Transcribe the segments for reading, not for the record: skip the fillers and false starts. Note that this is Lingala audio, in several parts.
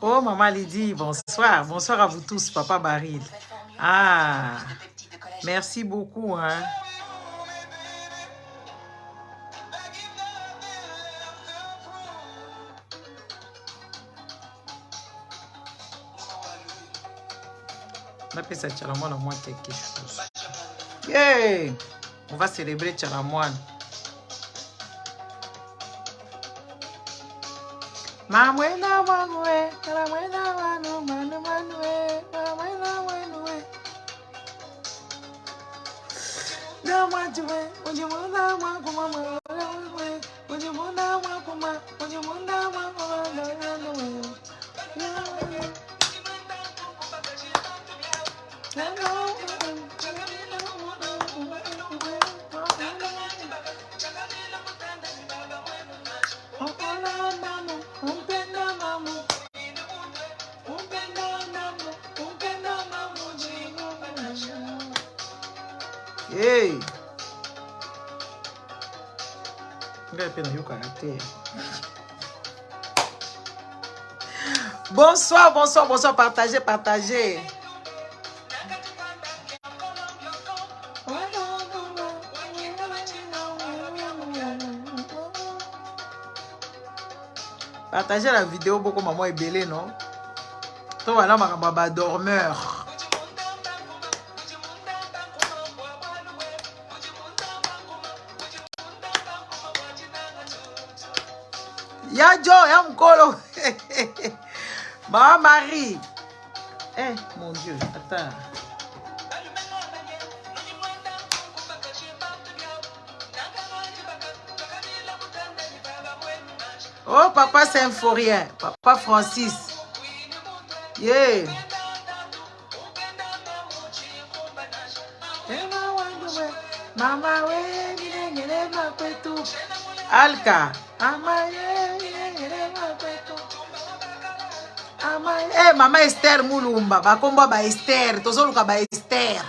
Oh, maman Lydie, bonsoir. Bonsoir à vous tous, papa Baril. Ah, merci beaucoup. Hein. On appelle ça Tchalamoine, moi quelque chose. Yeah! On va célébrer Tchalamoine. Mamwena wanwe, Tchalamwena wanu, manu manwe, Mamwena wanwe. Namwajwe, ujimuna wakuma, mwanwe, ujimuna wakuma, ujimuna wakuma, mwanwe. Hey! Bonsoir, bonsoir, bonsoir, partagez, partagez. Partagez la vidéo, beaucoup maman est belée, non? Toi, voilà, ma baba dormeur. Ya Joe, ya Mkolo. Ma Marie. Eh, mon Dieu, attends. Oh, papa Symphorien, papa Francis. Yeah. Mama, Alka. Eh, Mama Esther Mulumba, bakomba ba Esther, tozoluka ba Esther.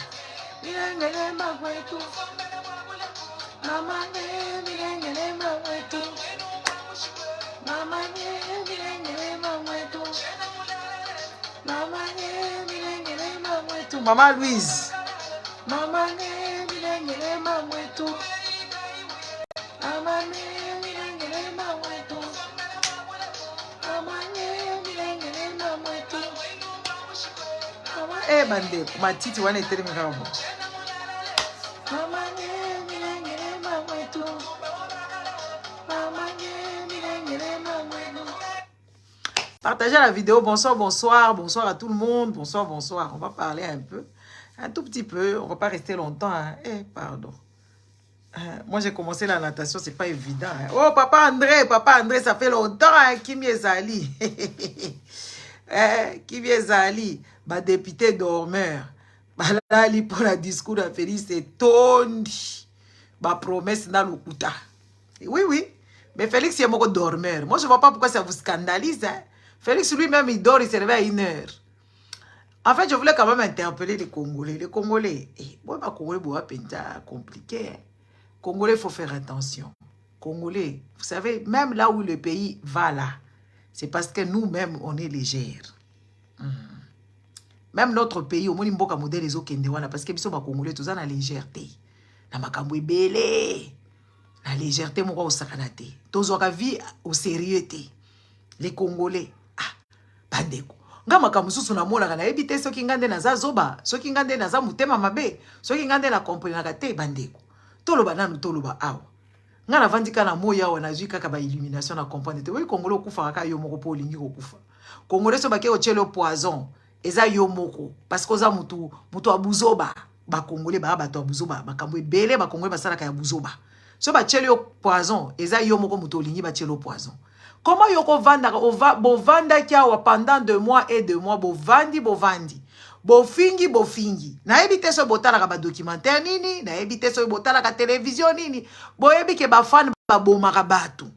Mama Louise. Mama eh bande, ma titi wana etelemi kabo. Partagez la vidéo. Bonsoir, bonsoir. Bonsoir à tout le monde. Bonsoir, bonsoir. On va parler un peu. Un tout petit peu. On ne va pas rester longtemps. Hein. Eh, pardon. Moi, j'ai commencé la natation. C'est pas évident. Hein. Oh, papa André, ça fait longtemps. Hein. Kimi Ezali. Kimi Ezali. Bah, député dormeur. Bah, là, pour la discours de Félix, c'est tondi. Bah, promesse dans le kuta. Oui, oui. Mais Félix, c'est mon dormeur. Moi, je ne vois pas pourquoi ça vous scandalise. Hein. Félix lui-même, il dort, il se réveille à 1h. En fait, je voulais quand même interpeller les Congolais. Les Congolais, bon, les Congolais, c'est compliqué. Hein. Congolais, il faut faire attention. Congolais, vous savez, même là où le pays va là, c'est parce que nous-mêmes, on est légers. Même notre pays, au moins, il y a des les Okendewana, parce que les Congolais, tous ont la légèreté. La makambo belé. La légèreté, moi, au sakanate. Tous ont la vie au sérieux. Les Congolais, bandeko. Nga makamususu na mola kana ebite soki ngande na za zoba, soki ngande na za mutema mabe, soki ngande na comprendre kate bandeko. Toloba nanu toloba awa. Nga na vandika na moya wa na zui kaka ba illumination na comprendre te. Oui Congolais okufa kaka yo moko po lingi kokufa. Congolais so bake ochelo poison, eza yo moko parce que oza mutu abuzoba. Ba Congolais ba bato abuzoba, makambo ebele ba Congolais basala ka ya buzoba. So ba chelo poison, eza yo moko mutu lingi ba chelo poison. Comment yoko vanda bovanda kiawa pendant 2 mois et 2 mois bovandi bofingi na ebite so botala ka ba documentaire nini na ebite so botala ka télévision nini boyebi ke ba fan ba bomaka batu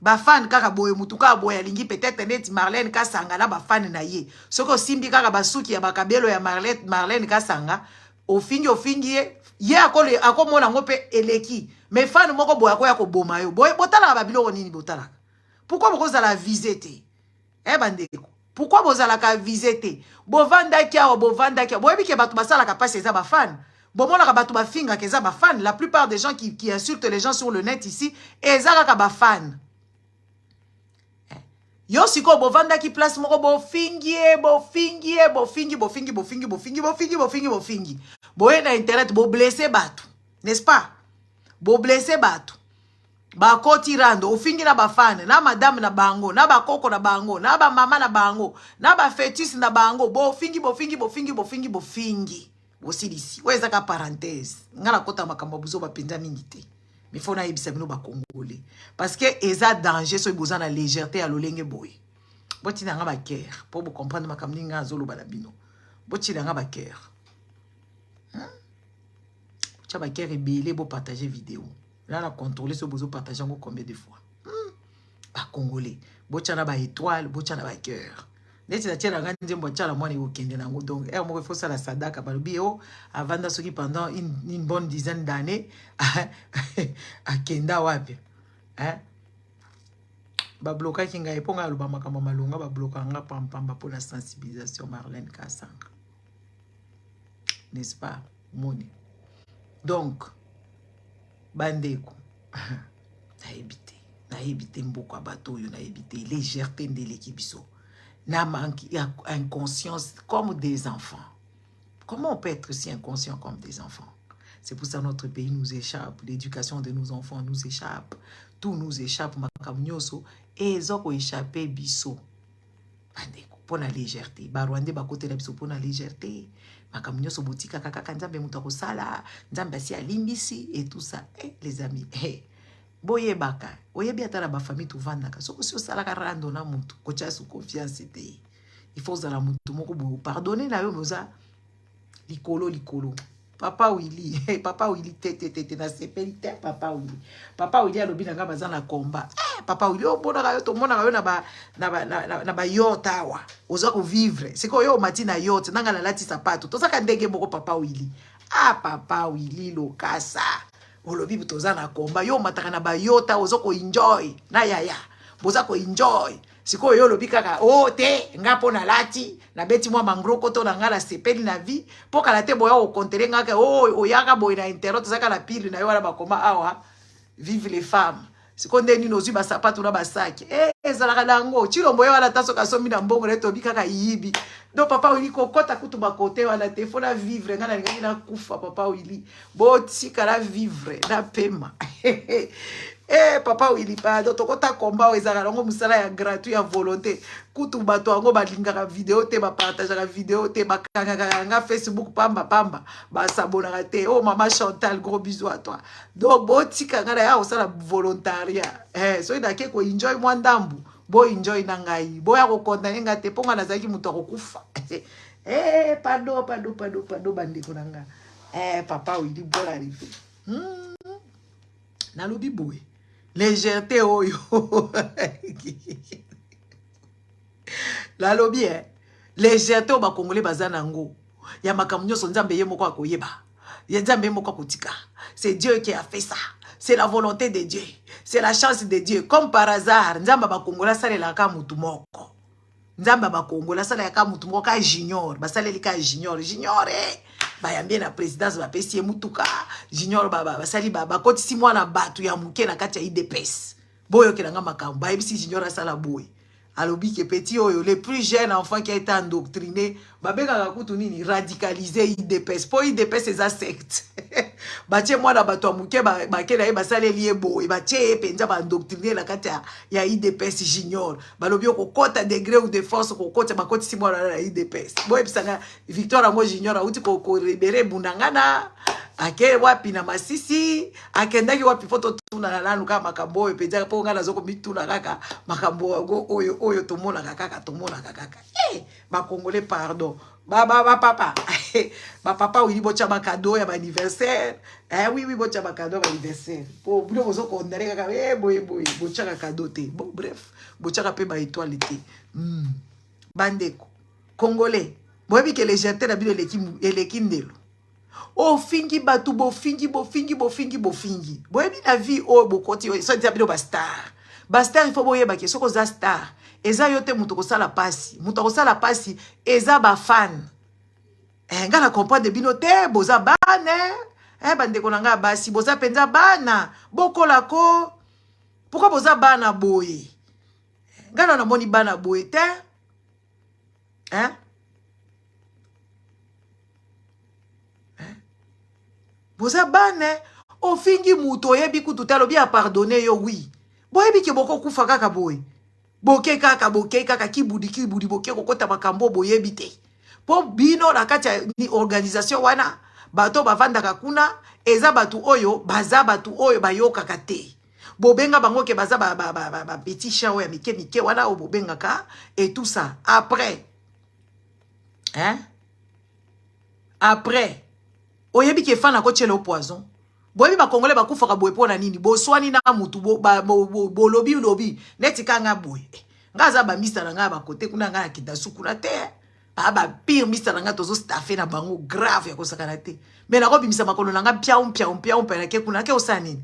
ba fan kaka boye mutuka boye lingi peut-être net Marlène Kasanga na ba fan na ye soko simbi kaka basuki ya bakabelo ya Marlène Kasanga ofingi ye akomona ngope eleki mais fan moko boya ko ya ko boma yo boye botala ka ba biloko nini botala. Pourquoi vous allez la visiter? Eh bandeko. pourquoi bozalaka visité bovandaki awa bovandaki boyebi ke bato basalaka pasi eza bafan bomonaka bato bafingaka eza bafan la plupart des gens qui insultent les gens sur le net ici eza kaka bafan yo siko bovandaki place moko bofingi boye na internet boblesse bato n'est-ce pas boblesse bato bakoti rando ofingi na bafane na madame na bango na bakoko na bango na ba mama na bango na ba fétis na bango bofingi bosilisi weza ka parenthèse ngala kota makambo buzo bapenza mingi te mais faut na yebisa bino ba congolais parce que eza danger so boza na légèreté à lolenge boy boti na nga ba cœur pour vous comprendre makambo nga zolo bala bino boti na nga ba cœur tu ba cœur ebele bo partager vidéo là la contrôler ce besoin partager encore combien de fois ba congolais boti na ba étoile boti na ba cœur neti na tiela nga nzembo tiala mwana okende nango donc moko faut ça la sadaka balobi o avanda soki pendant une bonne dizaine d'années akenda wapi ba bloquer kinga eponga aloba makambo malonga ba bloquer nga pampamba pour la sensibilisation Marlène Kasanga n'est-ce pas moni donc bandeko na ebité mboko bato yo na ebité légèreté ndeleki biso na manque inconscience comme des enfants. Comment on peut être si inconscient comme des enfants? C'est pour ça que notre pays nous échappe, l'éducation de nos enfants nous échappe, tout nous échappe, makamnyoso et ils ont échappé biso. Pour la légèreté, barwande bakote la biso pour la légèreté, makamnyoso botika kaka nzambe mutako sala, nzambe si alimbisi et tout ça. Les amis, boye baka oyebi ata na ba famille tu vandaka soko si osala ka rando na mutu kocha su confiance te il faut zala mutu moko bo pardonner na yo boza likolo papa Willy te na sepeli te papa Willy alobi na nga baza na combat papa Willy obona ka yo to mona ka yo na ba yotawa oza ko vivre c'est ko yo matina yote nanga la lati sapato to saka ndenge moko papa Willy papa Willy lokasa olobi butoza na komba yo mataka na bayota ozoko enjoy na yaya boza ko enjoy siko yo lobi kaka te ngapo na lati na beti mwa mangroko to na ngala sepeli na vie poka la te boya o kontere ngaka oyaka boy na internet zaka la pile na yo wala bakoma awa vive les femmes siko ndeni nozu ba sapato na basaki ezalaka dango chilombo yo wala taso kasomi na mbongo reto bikaka yibi do papa Willy kokota kutu bakote wala te fona vivre ngana ngani na kufa papa Willy botika la vivre na pema papa Willy pardon tokota komba ezaka longo musala ya gratuit ya volonté kutu bato ngo balingaka vidéo te ba partager vidéo te bakanga nga Facebook pamba ba s'abonner te maman Chantal gros bisous à toi donc botika ngana ya osala volontariat so idake ko enjoy mwandambu bo enjoy na ngai bo ya ko condamner ngate ponga nazaki mutu akokufa pardon bandeko nanga papa Willy bola arrivé na lobi boy légèreté oyo la lobi légèreté o ba congolais bazana ngo ya makamnyo so nzambe ye moko akoyeba ya nzambe ye moko akotika c'est Dieu qui a fait ça c'est la volonté de Dieu c'est la chance de Dieu comme par hasard nzamba ba congolais salela ka mutu moko nzamba ba congolais salela ka mutu moko ka junior basaleli ka junior bayambie na présidence bapesi ye mutuka junior basali bakotisi mwana bato ya muke na kati ya IDPS boyokelanga makambo bayebisi junior asala boye alobi ke petit oyo le plus jeune enfant qui a été endoctriné babekaka kutu nini radicalisé IDPS po IDPS eza secte batie mwana bato ya muke bakela ye basaleli ye boye batie ye penza baendoctriné na kati ya IDPS junior balobi okokota degré ou de force kokota bakotisi mwana na IDPS boyebisanga Victoire yango junior auti korebere bundangana ake wapi na Masisi akendaki wapi foto tuna na nanu kama makambo oyo penza po ngala zoko mituna kaka makambo oyo tomona kaka ba congolais pardon papa ba papa Willy bocha ba cadeau ya anniversaire oui bocha ba cadeau ya anniversaire po bilo bozo kondare kaka boy bocha ka cadeau te bon bref bocha ka pe ba étoile te bandeko congolais boyebi ke légèreté na bilo eleki ndelo fingi batu bofingi boyebi na vie o bokoti so dia bino ba star Ba star il faut boyeba ke soko za star. Eza yote mutu ko sala pasi. Mutu ko sala pasi eza ba fan. Nga na comprendre bino te boza bana. Bande ko nanga basi boza penza bana. Bokola ko. Pourquoi boza bana boye? Nga na moni bana boye te. Boza bana. Ofingi mutu oyebi kutu talobi a pardonner yo oui. Boyebi ke boko kufa kaka boye. Boke kaka kibudi boke kokota makambo boyebi te. Po bino na kati ya organisation wana bato bavandaka kuna eza batu oyo baza batu oyo bayokaka te. Bobenga bango ke baza ba petit chien oyo mike wana o bobengaka et tout ça après. Après oyebi ke fana ko tshela au poison. Boyebi ba Congolais ba kufaka boye pona nini boswani na mutu lobi neti kanga boye. Ngaza ba mista na nga ba kote kuna nga kidasu kuna te. Ba pire mista na nga tozo staffe na bango grave ya kosakana te. Mais na ko bimisa makolo na nga piaum na ke kuna ke osanini.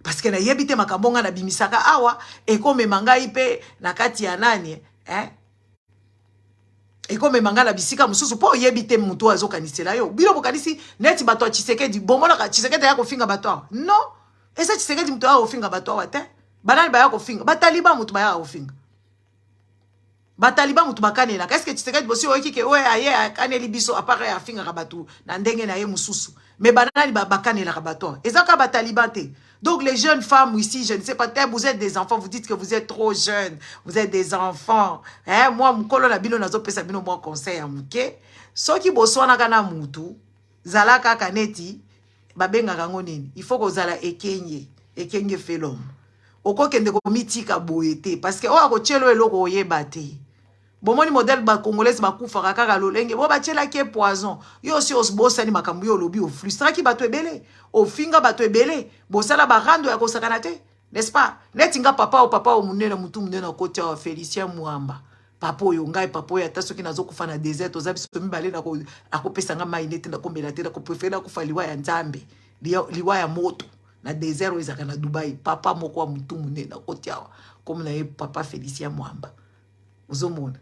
Parce que na yebite makambo nga na bimisaka awa e ko memanga ipe na kati ya nani e ko memanga na bisika mususu po yebite mutu azokanisela yo. Bilo bokanisi neti bato a Tshisekedi bomona ka Tshisekedi ya kofinga bato awa. Non. Esa Tshisekedi mutu ya kofinga bato awa te. Banani ba ya kofinga. Bataliba mutu ba ya kofinga. Bataliba mutu bakanela. Qu'est-ce que Tshisekedi bosi oyoki ke oye aye akaneli biso apare ya finga kabatu na ndenge na ye mususu. Mais banani bakanela kabato. Ezaka bataliba te. Donc les jeunes femmes ici, je ne sais pas, vous êtes des enfants, vous dites que vous êtes trop jeunes, vous êtes des enfants. Moi, mkolo na bino nazo pesa bino moi conseil à muke. Soki boswana kana mutu, zalaka kaneti, babenga kango nini. Il faut que zala ekenye fait l'homme. Oko kende ko mitika boyete parce que o akochelo eloko oyeba te. Bomoni modèle ba congolaise ba kufaka kaka lolenge bo ba tshela ke poison yo si osbosani makambu yo lobi o frustra ki bato ebele o finga bato ebele bo sala ba rando ya kosakana te, n'est-ce pas? Netinga papa o munene mutu munene kote wa Félicien Muamba papa oyo ngai papa oyo ata soki nazo kufa na désert ozabi so mibale na ko akopesa nga mai nete na kombela te na ko préférer kufa liwa ya nzambe liwa ya moto na désert o ezaka na Dubai papa moko wa mutu munene na kote wa comme na papa Félicien Muamba ozomona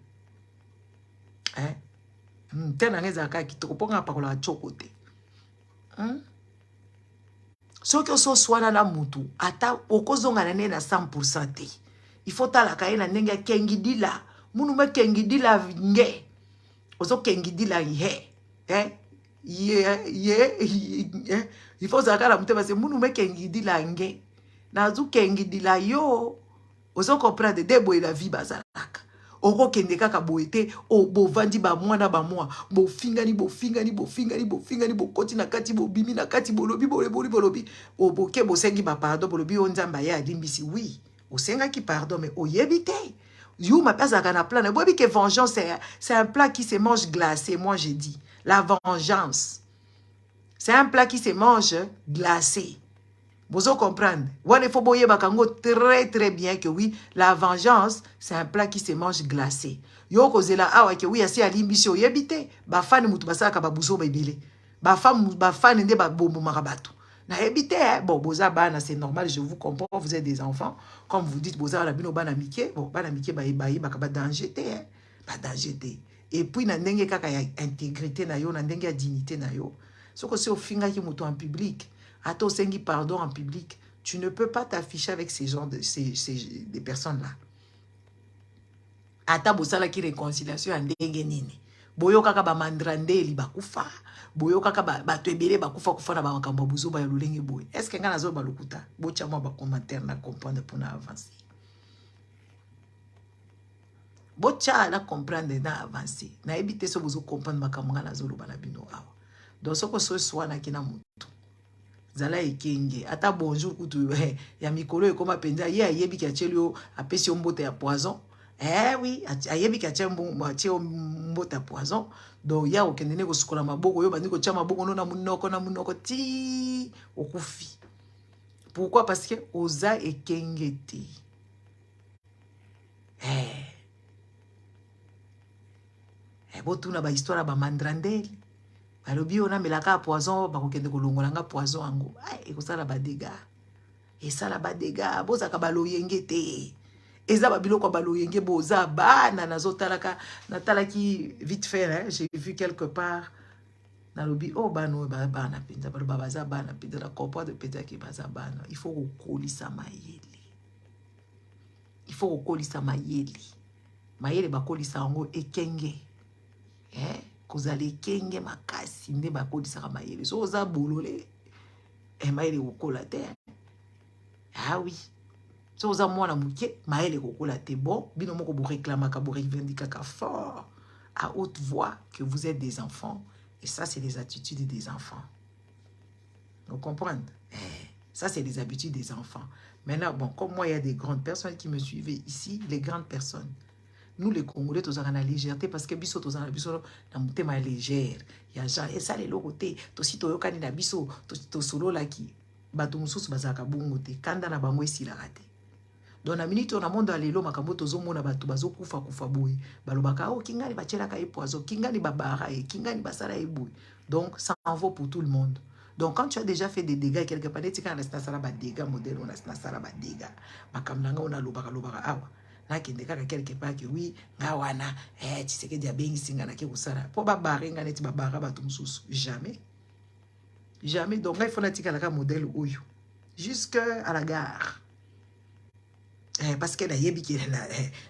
tena ngeza ka kitoko ponga pakola choko te. Soki oso swana na mutu ata okozonga na ne na 100% te. Il faut tala ka na ndenge kengidila. Munu me kengidila nge. Ozo kengidila he. Il faut zakala muteba se munu me kengidila nge. Na zu kengidila yo. Ozo comprendre debo la vie bazalaka. Oko kende kaka boete o bo vandi ba mwana ba mwa bo fingani bo koti na kati bo bimi na kati bolobi o boke bo sengi ba pardon bolobi o nzamba ya limbisi oui o senga ki pardon mais o yebite you ma pesa kana plan bobi que vengeance c'est un plat qui se mange glacé. Moi j'ai dit la vengeance c'est un plat qui se mange glacé. Vous comprenez? Il faut très bien que oui, la vengeance, c'est un plat qui se mange glacé. Yo kozela awa que oui, asi alimbisio yebite, ba fan mutu basaka ba buzo bebele. Ba fan nde ba bombo marabato. Na yebite bon boza bana c'est normal, je vous comprends, vous êtes des enfants. Comme vous dites boza la bino bana mike, bon bana mike ba ebayi ba danger te, ba danger te. Et puis na ndenge kaka ya intégrité na yo, na ndenge ya dignité na yo. Soko se ofinga ki mutu en public. Ato sengi pardon en public, tu ne peux pas t'afficher avec ces gens des personnes-là. Ata bosala ki réconciliation andenge nini. Boyo kaka ba mandrandeli bakufa, boyo kaka ba twebele bakufa na ba makambo buzo ba lolenge boy. Est-ce que ngana zo ba lokuta? Bocha mo ba commentaire na comprendre pour na avancer. Bocha na comprendre na avancer. Na ebite so bozo comprendre makambo ngana zo loba na bino awa. Donc soko so swana kina mutu. Zala ekenge ata bonjour kutu ya mikolo ekoma penza ye ayebi ki achelio apesi mbote ya poison oui ayebi ki achelio mbote ya poison donc ya okendene ko sukola maboko yo bandi ko tia maboko na munoko ti okufi. Pourquoi? Parce que oza ekenge te botuna ba histoire ba mandrandeli alobi ona melaka poison bakokende kolongola nga poison ango ekosala ba dégâts esala ba dégâts bozaka baloyenge te eza babiloko baloyenge boza bana nazotalaka natalaki vite fait hein, j'ai vu quelque part nalobi oh bano bana penza baloba baza bana penza na comprendre penza ki baza bana il faut kokolisa mayele il faut kokolisa mayele bakolisa yango ekenge kozala ekenge makasi nde bakolisaka mayele so oza bolole mayele kokola te ah oui so oza mwana muke mayele kokola te bon bino moko bo réclamaka bo revendikaka fort à haute voix que vous êtes des enfants et ça c'est les attitudes des enfants. Vous comprenez? Ça c'est les habitudes des enfants. Maintenant bon comme moi il y a des grandes personnes qui me suivaient ici, les grandes personnes. Nous les Congolais tous en la légèreté parce que biso tous en biso na mutema légère. Il y a genre et ça les lokoté to si to yokani na biso to solo la ki bato mususu bazaka bongo te kanda na bango esila raté. Dans la minute on a monde alelo makambo tozo mona bato bazo kufa boy balobaka oh kingani bachelaka e poison kingani babara e kingani basala e boy. Donc ça en vaut pour tout le monde. Donc quand tu as déjà fait des dégâts quelque part tu quand na sala ba dégâts modèle on a sala ba dégâts makamnanga on a lobaka awa na kende kaka quelque part que oui nga wana tu sais que dia bengi singa na ke kusala po babara nga neti babara bato mususu jamais donc il faut natika la modèle oyo jusqu'à la gare. Parce que na yebi ki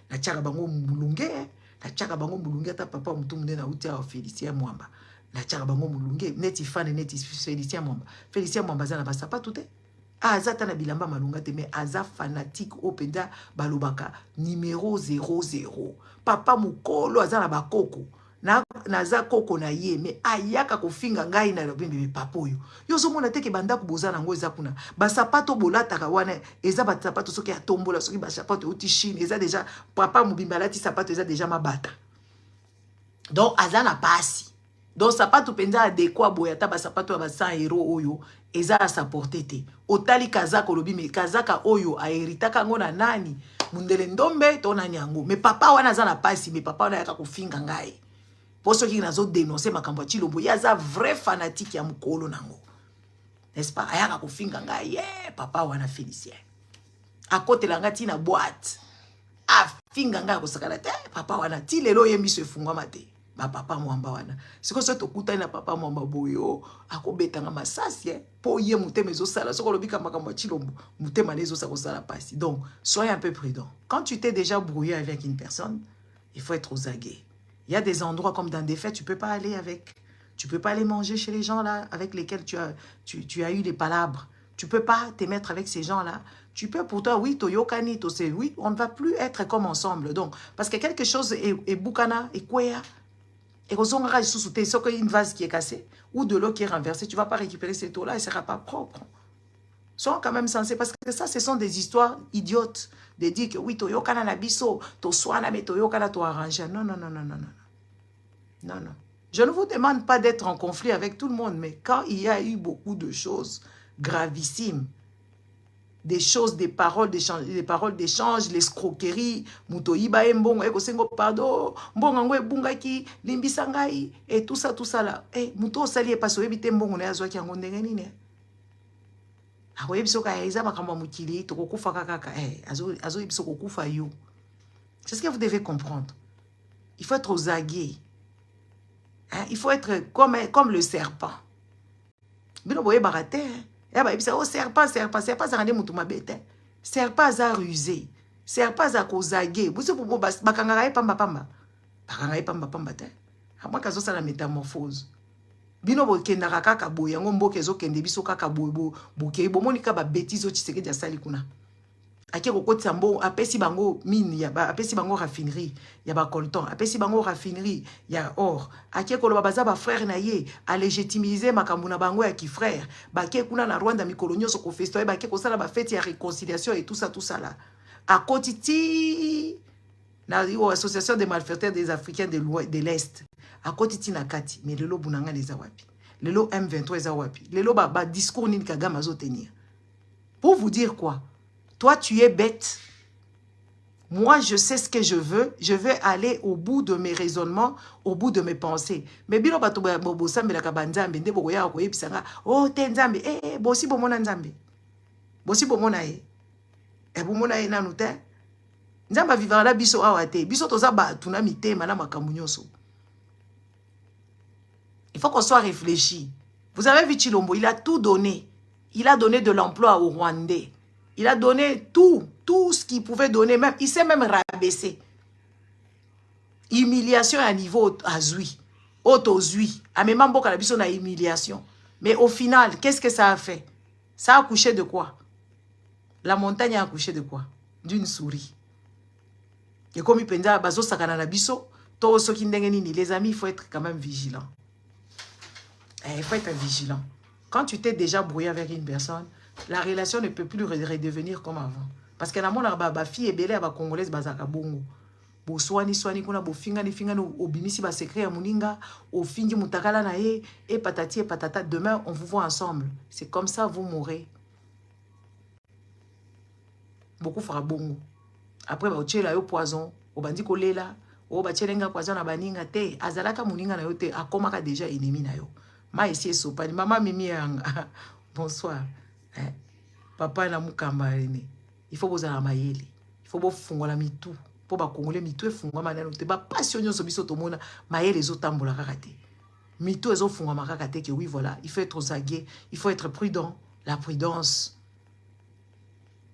na tchaka bango mulunge na tchaka bango mulunge ta papa mutu munene na uti a Félicien Mwamba na tchaka bango mulunge neti fan neti Félicien Mwamba za na basapa tout azata na bilamba malunga te mais aza fanatique openda balobaka numéro 00 papa mukolo aza na bakoko naza koko na ye me ayaka kofinga ngai na lobembe papa oyo yozo mona teke banda kuboza nango eza kuna ba sapato bolataka wana eza ba sapato soki ya tombola soki ba sapato uti chine eza déjà papa mobimba lati sapato eza déjà mabata donc azana pasi donc sapato penza adekwa boya ta ba sapato ya ba 100 € oyo eza a sa portée te otali kazaka lobi me kazaka oyo a heritaka ngo na nani mundele ndombe to na nyango me papa wana azana pasi me papa wana yaka kofinga ngai. Pour ceux qui ont dénoncé ma campagne, il y a un vrai fanatique qui a mukolo nango. N'est-ce pas? Ayaka kofinga nga papa wana Félicien. À côté la ngati na boîte. Ah finga nga ko sakala te papa wana ti lelo yembi se funga mate. Ba papa mwamba wana. Siko so to kuta na papa mwamba boyo akobeta nga masasi po ye mutema ezo sala soko lobika makambo chilombo mutema nezo sa ko sala pasi. Donc soyez un peu prudent. Quand tu t'es déjà brouillé avec une personne, il faut être aux aguets. Il y a des endroits comme dans des fêtes, tu ne peux pas aller avec. Tu ne peux pas aller manger chez les gens là avec lesquels tu as eu des palabres. Tu ne peux pas te mettre avec ces gens-là. Tu peux pourtant, oui, toyokani, oui, on ne va plus être comme ensemble. Donc, parce que quelque chose est boukana, est kwea, et qu'on s'en rage sous une vase qui est cassée, ou de l'eau qui est renversée, tu ne vas pas récupérer cette eau-là, elle ne sera pas propre. Sont quand même censés, parce que ça, ce sont des histoires idiotes, de dire que oui, toyokana na biso, to soana, mais toyokana to arranger. Non, non, non, non, non, non. Non, non. Je ne vous demande pas d'être en conflit avec tout le monde, mais quand il y a eu beaucoup de choses gravissimes, des choses, des paroles d'échange, l'escroquerie, mutoyiba mbongo, ekosengo pardon, mbongo ebungaki, limbisangai, et tout ça là. Eh, muto sali e paso ebite mbongo na yazwaki yango ndenge nini. Ako ebiso ka eza makamba mukili, to kokufa kaka azo ebiso kokufa yo. C'est ce que vous devez comprendre. Il faut être aux aguets. Hein? Il faut être comme le serpent. Bino boye barate. Oh serpent, ça rende mutu mabete. Serpent za rusé. Serpent za kozage. Buso popo bakangara pamba pamba. Bakangara pamba pamba te. Amwa kazo sala métamorphose. Bino bo kendaka kaka boye yango mboke zo kende biso kaka boye boke bo monika ba bêtises o Tshisekedi asali kuna. Ake kokotisa mbo apesi bango mine ya ba apesi bango raffinerie ya ba coltan apesi bango raffinerie ya or ake koloba baza ba frère na ye a légitimiser makambo na bango ya ki frère bake kuna na Rwanda mikolo nyonso ko festo bake ko sala ba fête ya réconciliation et tout ça là a kotiti na association des malfaiteurs des Africains de l'Est a kotiti na kati mais lelo bunanga les awapi lelo M23 les awapi lelo ba discours nini Kagame azo tenir pour vous dire quoi. Toi, tu es bête. Moi, je sais ce que je veux. Je vais aller au bout de mes raisonnements, au bout de mes pensées. Mais bino bato bo sambe la kabanzambe nde boko ya ko yebisanga oh te nzambe bosi bomona nzambe. Bosi bomona e. E bomona e nanu te. Nzamba vivra la biso awate. Biso toza ba tuna mitema na makambo nyonso. Il faut qu'on soit réfléchi. Vous avez vu Chilombo, il a tout donné. Il a donné de l'emploi aux Rwandais. Il a donné tout ce qu'il pouvait donner. Même, il s'est même rabaissé. Humiliation à niveau azui. Auto-zui. A même mboka la biso na humiliation. Mais au final, qu'est-ce que ça a fait? Ça a accouché de quoi? La montagne a accouché de quoi? D'une souris. Et comme il pense à bazo sakana na biso, to soki ndenge nini, les amis, il faut être quand même vigilant. Il faut être vigilant. Quand tu t'es déjà brouillé avec une personne, la relation ne peut plus redevenir comme avant. Parce que na mona ba fille ebele ba congolaise bazaka bongo. Bo swani kuna bo finga ni obimisi ba secret ya muninga, o fingi mutakala na ye et patati et patata, demain on vous voit ensemble. C'est comme ça vous mourrez. Beaucoup fera bongo. Après ba otchela yo poison, o bandi kolela, o ba tchelenga poison na baninga te, azalaka muninga na yo te, akomaka déjà ennemi na yo. Ma ici sopani, maman mimi yanga. Bonsoir. Papa na mukamba ene. Il faut bozala mayele. Il faut bofungola mitu. Po ba kongole mitu efungwa manano te ba passion nyonso biso tomona mayele ezotambola kaka te. Mitu ezofungwa makaka te que oui voilà, il faut être zagué, il faut être prudent, la prudence.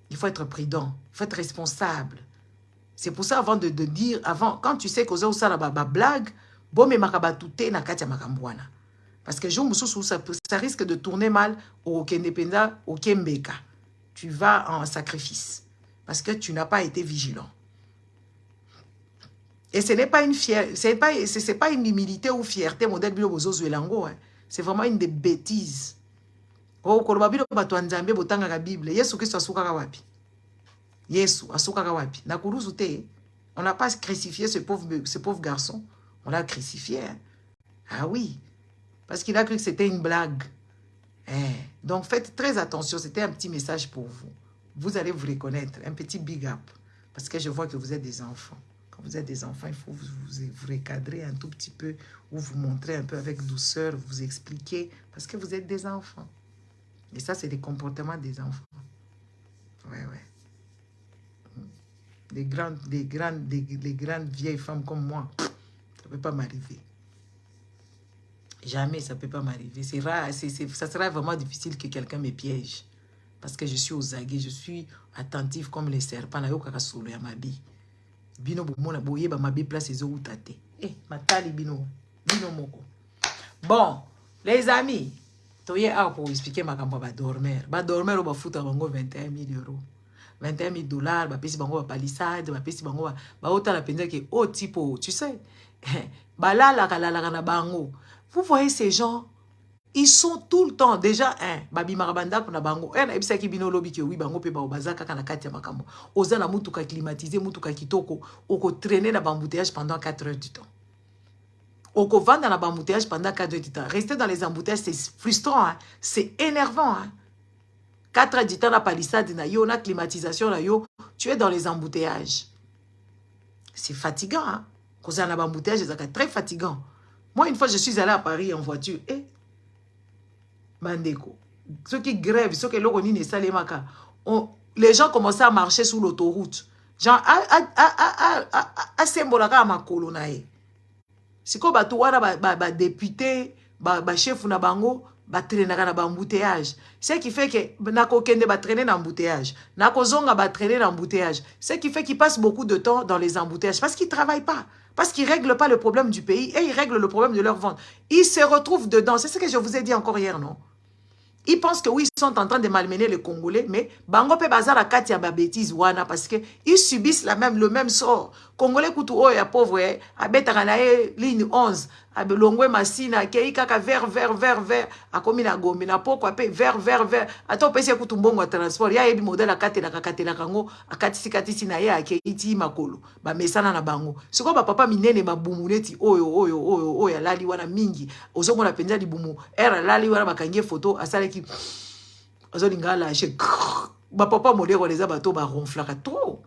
Il faut être prudent, il faut être responsable. C'est pour ça avant de dire avant quand tu sais que ozo sala ba blague, bo me makaba touté na kati ya makambwana. Parce que ça risque de tourner mal au Kendependa, au Kembeka. Tu vas en sacrifice. Parce que tu n'as pas été vigilant. Et ce n'est pas une fierté, c'est pas une humilité ou fierté, modèle Bilobozo Zuelango. C'est vraiment une des bêtises. Oh, Kolobabilo Batuanzambe, Botanga la Bible. Yesu Christ Asuka Kawapi. Yesu Asuka Kawapi. Nakuruzute. On n'a pas crucifié ce pauvre garçon. On l'a crucifié. Ah oui. Parce qu'il a cru que c'était une blague. Donc, faites très attention. C'était un petit message pour vous. Vous allez vous reconnaître. Un petit big up. Parce que je vois que vous êtes des enfants. Quand vous êtes des enfants, il faut vous recadrer un tout petit peu ou vous montrer un peu avec douceur, vous expliquer. Parce que vous êtes des enfants. Et ça, c'est des comportements des enfants. Ouais. Les grandes vieilles femmes comme moi, ça ne peut pas m'arriver. Jamais ça ne peut pas m'arriver. C'est rare, ça sera vraiment difficile que quelqu'un me piège. Parce que je suis aux aguets, je suis attentif comme les serpents. Bino bomona boye ba mabe place ezo utate. Matali bino moko. Bon, les amis, toye a pour expliquer ma kambo ba dormir. Ba dormir o ba futa bango 21 000 €. 21 000 $, ba pesi bango ba palissade, ba pesi bango ba ota la penza ke o tipo, tu sais. Ba la na bango. Vous voyez ces gens, ils sont tout le temps déjà babi marabanda kuna bango. Na ebisa ki bino lobi ke oui bango pe ba obazaka kana kati ya makambo. Oza na mutuka climatisé, mutuka kitoko, oko traîner na bambouteillage pendant 4 heures du temps. Oko vendre na bambouteillage pendant 4 heures du temps. Rester dans les embouteillages, c'est frustrant, hein? C'est énervant. 4 heures du temps na palissade na yo, na climatisation na yo, tu es dans les embouteillages. C'est fatigant, hein? Cause na bambouteillage, c'est très fatigant. Moi, une fois, je suis allé à Paris en voiture. Bandeko. Ceux qui grèvent, ceux qui les gens commençaient à marcher sur l'autoroute. Genre, à Sembolaka, à ma colonae. C'est comme ba député, ba chef na bango, ba traîner na embouteillage. Ce qui fait que nako kende ba traîner dans embouteillage. Nako zonga ba traîner dans embouteillage. Ce qui fait qu'ils passent beaucoup de temps dans les embouteillages parce qu'ils travaillent pas. Parce qu'ils ne règlent pas le problème du pays et ils règlent le problème de leur vente. Ils se retrouvent dedans. C'est ce que je vous ai dit encore hier, non? Ils pensent que oui, ils sont en train de malmener les Congolais, mais bango pe bazar la katia ba bêtise wana parce que ils subissent le même sort. Congolais kutu o ya pauvre abeta na ligne 11, abelongwe masina kei kaka vert akomi na gombi na poko pe vert ato pese kutu mbongo transport ya yebi modèle akate na kango akati na ye akeiti makolo ba mesana na bango. Siko ba papa minene ba bumuneti oyo ya lali wana mingi ozongo na penza libumu era lali wana bakangie photo asale ki ozolinga lâcher ba papa modèle les abato ba ronflaka trop.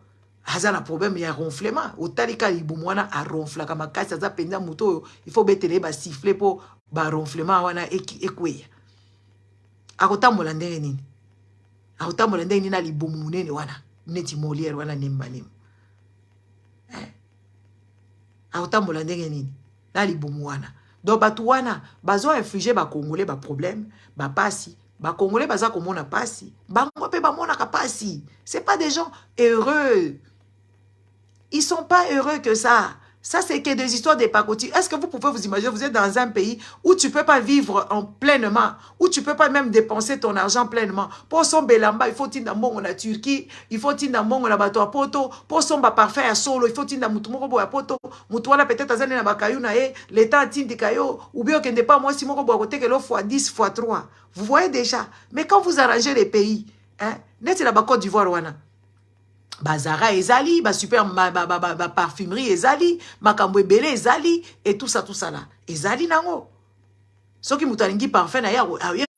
Aza na problème ya ronflement. Otalika libumu wana a ronflaka makasi aza penza muto il faut betele ba siffler po ba ronflement wana ekweya. Akotambola ndenge nini na libumu munene wana neti Molière wana nemba. aotambola ndenge nini na libumu wana. Donc batu wana bazo infliger ba congolais ba problème ba pasi. Ba congolais baza komona pasi, bango pe ba mona ka pasi. C'est pas des gens heureux. Ils sont pas heureux que ça. Ça, c'est que des histoires de pacotille. Est-ce que vous pouvez vous imaginer, vous êtes dans un pays où tu ne peux pas vivre pleinement, où tu ne peux pas même dépenser ton argent pleinement. Pour son belamba, il faut tinda mbongo na Turquie, il faut tinda mbongo na bato a poto, pour son parfait à solo, il faut tinda mutumoko ya poto, mutuana peut-être azane na bakayou na ye, l'état tindi kayo, ou bien qu'il n'est pas moi si moko boa côté que l'eau fois 10 fois 3. Vous voyez déjà. Mais quand vous arrangez les pays, hein, net la Côte d'Ivoire wana. Bazara ezali, ba super ba parfumerie ezali, makambo ebele ezali et tout ça là. Ezali nango. Soki mutalingi parfum na ya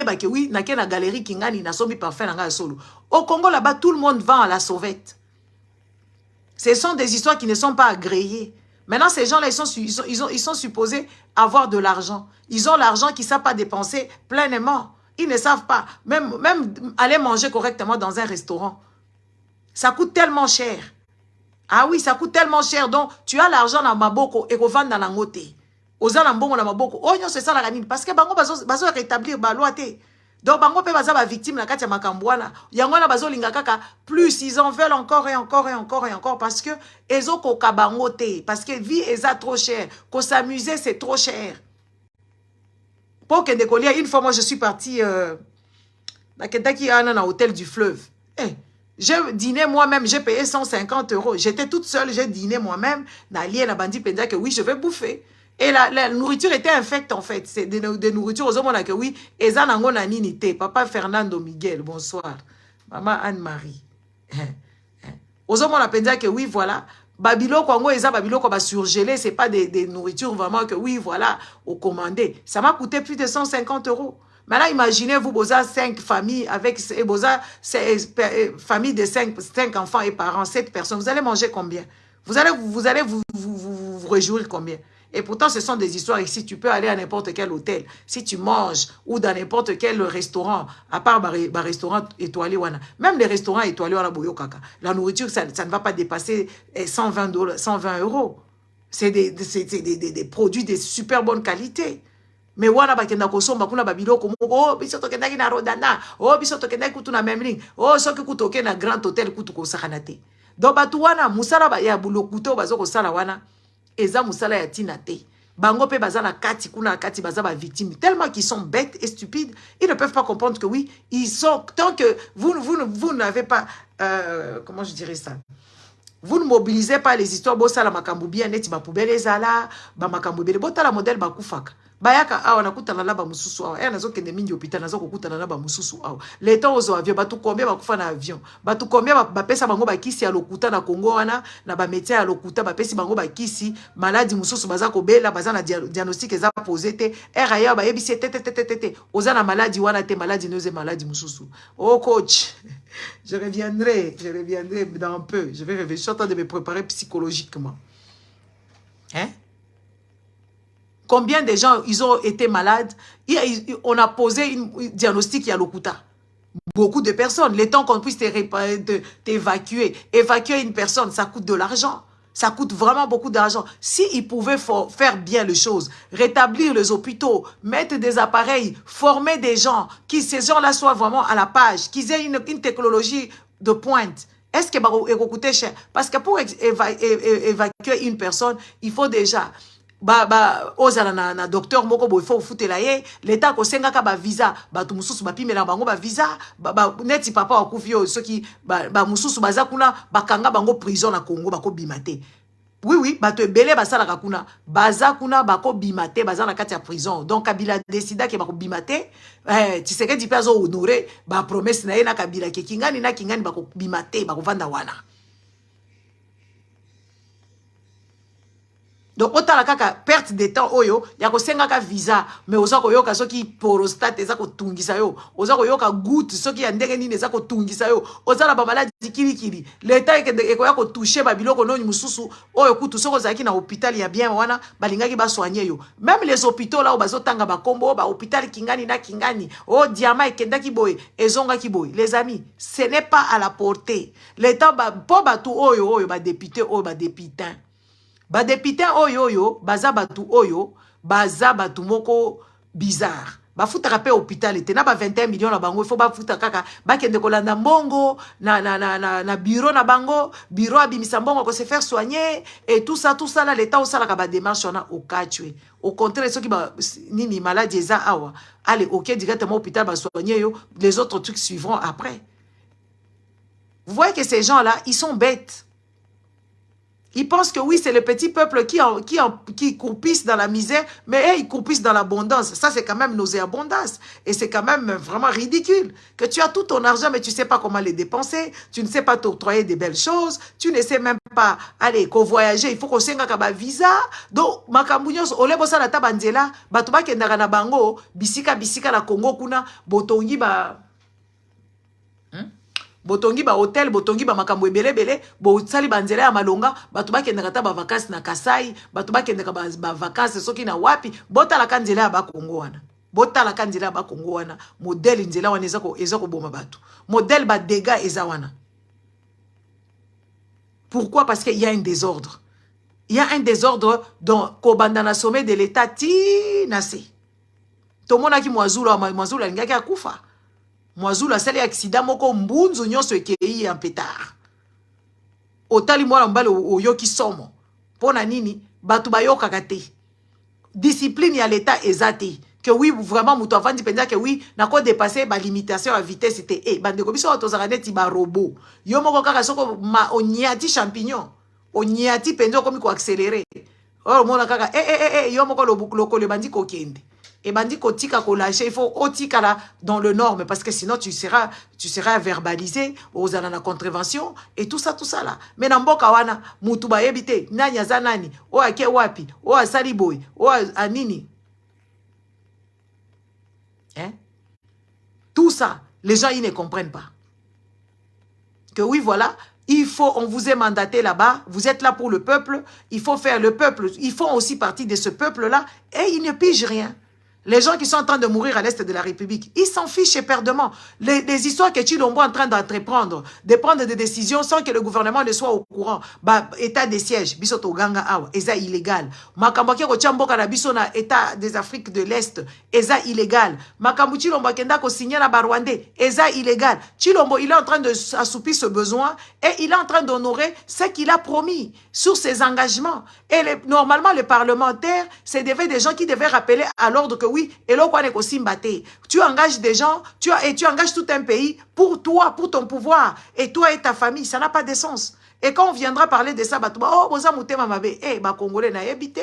ba ke oui, na ke na galerie kingani na sombi parfum nga solo. Au Congo là-bas tout le monde vend à la sauvette. Ce sont des histoires qui ne sont pas agréées. Maintenant ces gens là ils sont supposés avoir de l'argent. Ils ont l'argent qu'ils savent pas dépenser pleinement. Ils ne savent pas même aller manger correctement dans un restaurant. Ça coûte tellement cher. Ah oui, ça coûte tellement cher. Donc, tu as l'argent dans maboko et qu'on vend dans la ngote. Aux alambons dans maboko. Oh non, c'est ça la ganine. Parce que bango bazo rétablir ba loi te. Donc, bango pe baza ba victime la katia makambouana. Yangwana bazo linga kaka. Plus, ils en veulent encore et encore et encore et encore. Parce que, ezo ko kabango te. Parce que vie eza trop cher. Ko s'amuser, c'est trop cher. Pour que décoller, une fois, moi, je suis partie, na Kentucky, à un hôtel du fleuve. Eh. J'ai dîné moi-même, j'ai payé 150 €. J'étais toute seule, j'ai dîné moi-même. Nalié, la bandit pendia que oui, je vais bouffer. Et la nourriture était infecte en fait. C'est des nourritures aux hommes que oui. Et ça n'a pas nité. Papa Fernando Miguel, bonsoir. Maman Anne-Marie. Aux hommes on pendia que oui, voilà. Babilo Kwango et ça, Babilo qu'on va surgeler, c'est pas des nourritures vraiment que oui, voilà, au commandé. Ça m'a coûté plus de 150 €. Maintenant, imaginez-vous, Boza, 5 familles avec Boza, famille de 5 enfants et parents, 7 personnes. Vous allez manger combien? Vous allez vous réjouir combien? Et pourtant, ce sont des histoires ici. Tu peux aller à n'importe quel hôtel. Si tu manges ou dans n'importe quel restaurant, à part les restaurants étoilés, même les restaurants étoilés, la nourriture, ça ne va pas dépasser 120 €. C'est des produits de super bonne qualité. Mais wana bakenda kosomba kuna babiloko oh biso tokendaki na Rodana, oh biso tokendaki kutu na Memling, oh soki kutoke na Grand Hôtel kutu kosakana te. Donc batu wana musala ba ya bulokuto bazo kosala wana eza musala ya tina te. Bango pe baza na kati kuna kati baza ba victimes tellement qu'ils sont bêtes et stupides, ils ne peuvent pas comprendre que oui, ils sont tant que vous n'avez pas comment je dirais ça. Vous ne mobilisez pas les histoires bossa la makambu bien neti ba poubelle ezala, ba makambu bele bota la modèle ba kufaka. Bayaka awa nakutana na ba mususu awa. Nazo kende mingi hôpital nazo kokutana na ba mususu awa. Les temps aux avions batu combien bakufa na avion. Batu combien ba pesa bango ba kisi ya lokuta na Congo wana na ba médecin ya lokuta ba pesi bango ba kisi maladie mususu baza ko bela baza na diagnostic eza posé te. Eraya ba yebisi te. Oza na maladie wana te maladie neuze maladie mususu. Oh coach. Je reviendrai dans un peu. Je vais réfléchir, je suis en train de me préparer psychologiquement. Hein? Combien de gens, ils ont été malades? On a posé un diagnostic à l'Okuta. Beaucoup de personnes. Le temps qu'on puisse t'évacuer. Évacuer une personne, ça coûte de l'argent. Ça coûte vraiment beaucoup d'argent. S'ils pouvaient faire bien les choses, rétablir les hôpitaux, mettre des appareils, former des gens, que ces gens-là soient vraiment à la page, qu'ils aient une technologie de pointe, est-ce que ça va coûter cher? Parce que pour évacuer une personne, il faut déjà... ozala na docteur moko bo faut foutre la ye l'état ko senga ka ba visa ba tu mususu ba pimela bango ba visa neti papa akufi yo soki ba mususu baza kuna bakanga bango prison na Congo bako bimate. Oui bato ebele basala kuna baza kuna bako bimate baza na kati ya prison. Donc Kabila décida ke bako bimate Tshisekedi pe azo honorer ba promesse na ye na Kabila ke kingani bako bimate bako vanda wana. Donc, autant la kaka perte de temps oyo, yako senga ka visa, mais oza ko yoka soki prostate eza ko tungisa yo, oza ko yoka goutte soki ya ndenge nini eza ko tungisa yo, oza la ba maladie kili. L'état eko yako toucher ba biloko noni mususu, oyo kutu soko zaki na hôpital ya bien wana, balingaki ba soigner yo. Même les hôpitaux là où bazo tanga ba kombo, ba hôpital kingani, oh diama ekendaki boy, ezonga ki boy. Les amis, ce n'est pas à la portée. L'état ba po ba tout oyo ba député oyo ba députin. Ba député oyo, baza batu oyo, baza batu moko bizarre. Ba futa pe hôpital était na ba 21 millions na bango, il faut ba futa kaka, ba kende kolanda mbongo, na bureau na bango, bureau abimisa mbongo ko se faire soigner, et tout ça là, l'état au sala ka ba démarche on a au kachwe. Au contraire, ceux qui ba nini maladie eza awa, allez, ok, directement au hôpital ba soigner yo, les autres trucs suivront après. Vous voyez que ces gens-là, ils sont bêtes. Ils pensent que oui, c'est le petit peuple qui croupissent dans la misère, mais ils croupissent dans l'abondance. Ça, c'est quand même nauséabondance. Et c'est quand même vraiment ridicule. Que tu as tout ton argent, mais tu ne sais pas comment les dépenser. Tu ne sais pas t'octroyer des belles choses. Tu ne sais même pas, allez, qu'on voyager, il faut qu'on s'enga kaba visa. Donc, makambunios, ole bosa la tabanzela, batuba kendara na bango, bisika la Congo kuna, botongi ba... botongi ba hotel, botongi ba makambo ebele, bo sali banzela ya malonga, batu ba kendaka ta ba vacances na Kasai, batu ba kendaka ba vacances soki na wapi, bota la kanzela ya ba Kongo wana. Bota la kanzela ya ba Kongo wana, modèle nzela wana ezako boma batu. Modèle ba dégâts eza wana. Pourquoi? Parce qu'il y a un désordre. Il y a un désordre dans kobanda sommet de l'état ti nase. Tomona ki mwazula ngaki akufa. Mwazula sali accident moko mbunzu nyonso ekei en pétard. Otali mwana mbale oyoki somo. Pona nini batu bayoka kate. Discipline ya l'état ezate. Que oui vraiment muto avandi penza que oui na ko dépasser ba limitation à vitesse c'était bande ko biso tozaka neti ba robot. Yo moko kaka soko ma onyati champignon. Onyati penzo komi ko accélérer. Or mona kaka yo moko loko le bandi ko kende. Et bandi kotika ko lâcher, il faut otika là dans le norme parce que sinon tu seras verbalisé aux anana contravention et tout ça là. Mais na mboka wana mutu ba yebite nani azanani o ake wapi o asali boy o anini. Hein? Tout ça, les gens ils ne comprennent pas. Que oui voilà, il faut, on vous est mandaté là-bas, vous êtes là pour le peuple, il faut faire le peuple, ils font aussi partie de ce peuple-là et ils ne pigent rien. Les gens qui sont en train de mourir à l'est de la République, ils s'en fichent éperdument. Les histoires que Tshilombo est en train d'entreprendre, de prendre des décisions sans que le gouvernement ne soit au courant. Bah, état des sièges, bisoto ganga awa, eza illégal. Makambaki ko tchamboka na biso na état des Afriques de l'Est, eza illégal. Makambu Tshilombo kenda ko signer na Barwandais, eza illégal. Tshilombo, il est en train de assoupir ce besoin et il est en train d'honorer ce qu'il a promis sur ses engagements. Et normalement, les parlementaires, c'est des gens qui devaient rappeler à l'ordre que oui, et là, tu engages des gens, tu engages tout un pays pour toi, pour ton pouvoir, et toi et ta famille, ça n'a pas de sens. Et quand on viendra parler de ça, oh, boza mutema mabe, ba Congolais na yebite,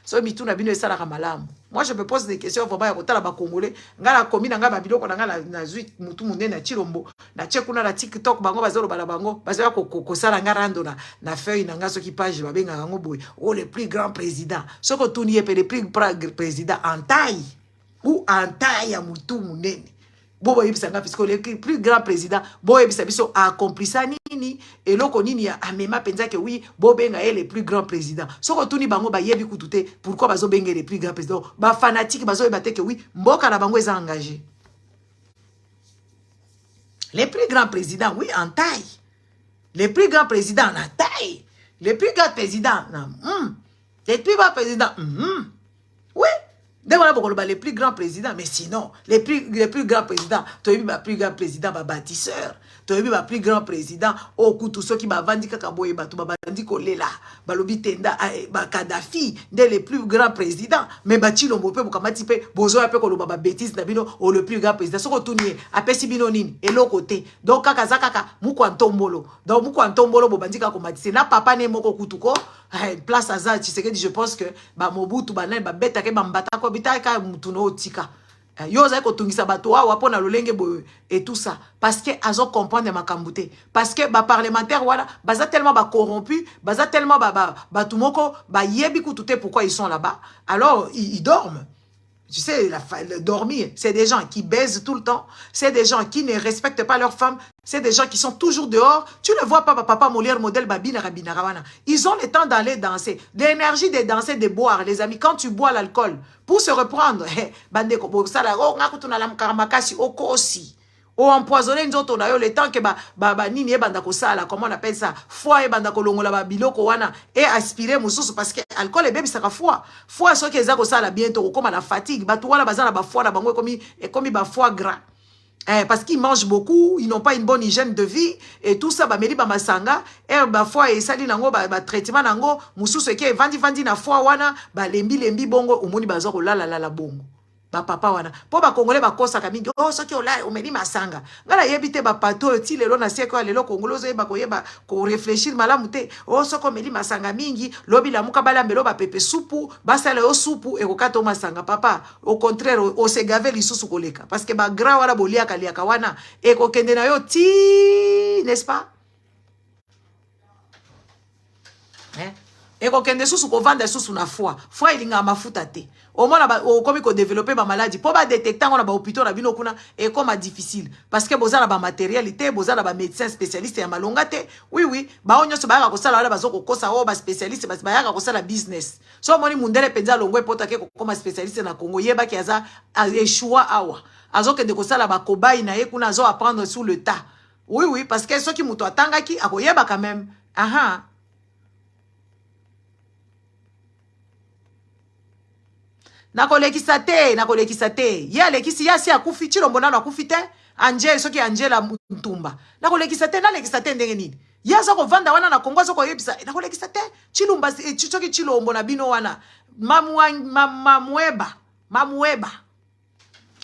so mitu na bino esala kamalam. Moi, je me pose des questions, faut pas yakota la ba Congolais, ngala komi na ngaba biloko na ngala na zui mutu munene na Tshilombo, na tchekuna na TikTok bango bazolo bala bango, bazaya ko sala ngarando na feuille na ngaso ki page babenga ngo boy. Oh, le plus grand président. Soko tuni yepe le plus grand président en taille ou en taille ya mutu munene. Bobo yebisanga puisque le plus grand président bobo yebisa biso a accompli ça nini et loko nini ya amema penza que oui bobenga est le plus grand président soko tuni bango ba yebi kutute pourquoi bazo benga le plus grand président ba fanatique bazo yebate que oui mboka na bango eza engagé le plus grand président oui en taille le plus grand président en taille le plus grand président le plus grand président oui. Les plus grands présidents, mais sinon, les plus grands présidents, tu as eu le plus grand président, bâtisseur, tu as eu le plus grand président, au coup, tous ceux qui m'ont vendu Kakaboye, Bandi Kolela, Balobi Tenda, Kadhafi, les plus grands présidents, mais Tshilombo, Bozo, bêtise, le plus grand président, ce qu'on tourne, après Sibinonin, et l'autre côté, donc Kakazaka, Mukwantombolo, donc Mukwantombolo, Bobandi Kakomatise, na papa ne moko kutuko, place à ça, tu sais que je pense que Mobutu, Banel, Babeta, Bambata, Bitaka, Mutuno, Tika. Yoza ko tungisa bato wa pona lolenge boye et tout ça parce que azo comprendre makambute parce que ba parlementaire wala baza tellement ba corrompu baza tellement ba tumoko ba yebi kutute pourquoi ils sont là-bas alors ils dorment. Tu sais, dormir, c'est des gens qui baisent tout le temps, c'est des gens qui ne respectent pas leurs femmes, c'est des gens qui sont toujours dehors. Tu ne vois pas papa Molière, modèle Babina Rabina Rawana. Ils ont le temps d'aller danser, l'énergie de danser, de boire, les amis. Quand tu bois l'alcool, pour se reprendre, O empoisonné nzoto na yo le temps que nini ebanda ko sala, comment on appelle ça, foie ebanda ko longola ba biloko wana et aspirer mususu parce que alcool ebeba saka foie. Foie so que eza ko sala bientôt comme la fatigue, batu wana bazana ba foie na bango comme ba foie gras. Parce qu'ils mangent beaucoup, ils n'ont pas une bonne hygiène de vie et tout ça ba meli ba masanga et ba foie et sali nango ba traitement nango mususu ke vandi na foie wana ba lembi bongo omoni bazo ko la bongo. Ba papa wana po ba congolais ba kosa ka mingi oh soki ola omeli masanga ngala yebite ba pato ti lelo na siècle lelo congolais zo yeba ko réfléchir malamu te oh soko omeli masanga mingi lobi la muka bala mbelo ba pepe soupu basala yo soupu e ko kato masanga papa au contraire o se gave lisusu koleka parce que ba gra wala bolia kaliaka wana e ko kende na yo ti n'est-ce pas et ko kende susu ko vanda susu na foi ilinga mafuta te au moins o komi ko développer ba maladie pour ba détecter on a ba hôpital na bino kuna et comme difficile parce que boza na ba matérialité boza na ba médecin spécialiste ya malonga te oui ba onyo so ba ka ko sala wala bazoko kosa o ba spécialiste ba ya ka ko sala business so moni mundele penza longwe pota ke ko comme spécialiste na Congo yeba ki aza échoua awa azoke de ko sala ba kobai na ye kuna zo apprendre sur le tas oui parce que ceux qui muto atangaki akoyeba quand même nakolekisa te ye alekisi ya si akufi chilombo nano akufi te anje soki Angela Mtumba nakolekisa te nalekisa te ndenge nini ya soko vanda wana na Kongo soko yebisa nakolekisa te chilumba soki chilombo na bino wana mamueba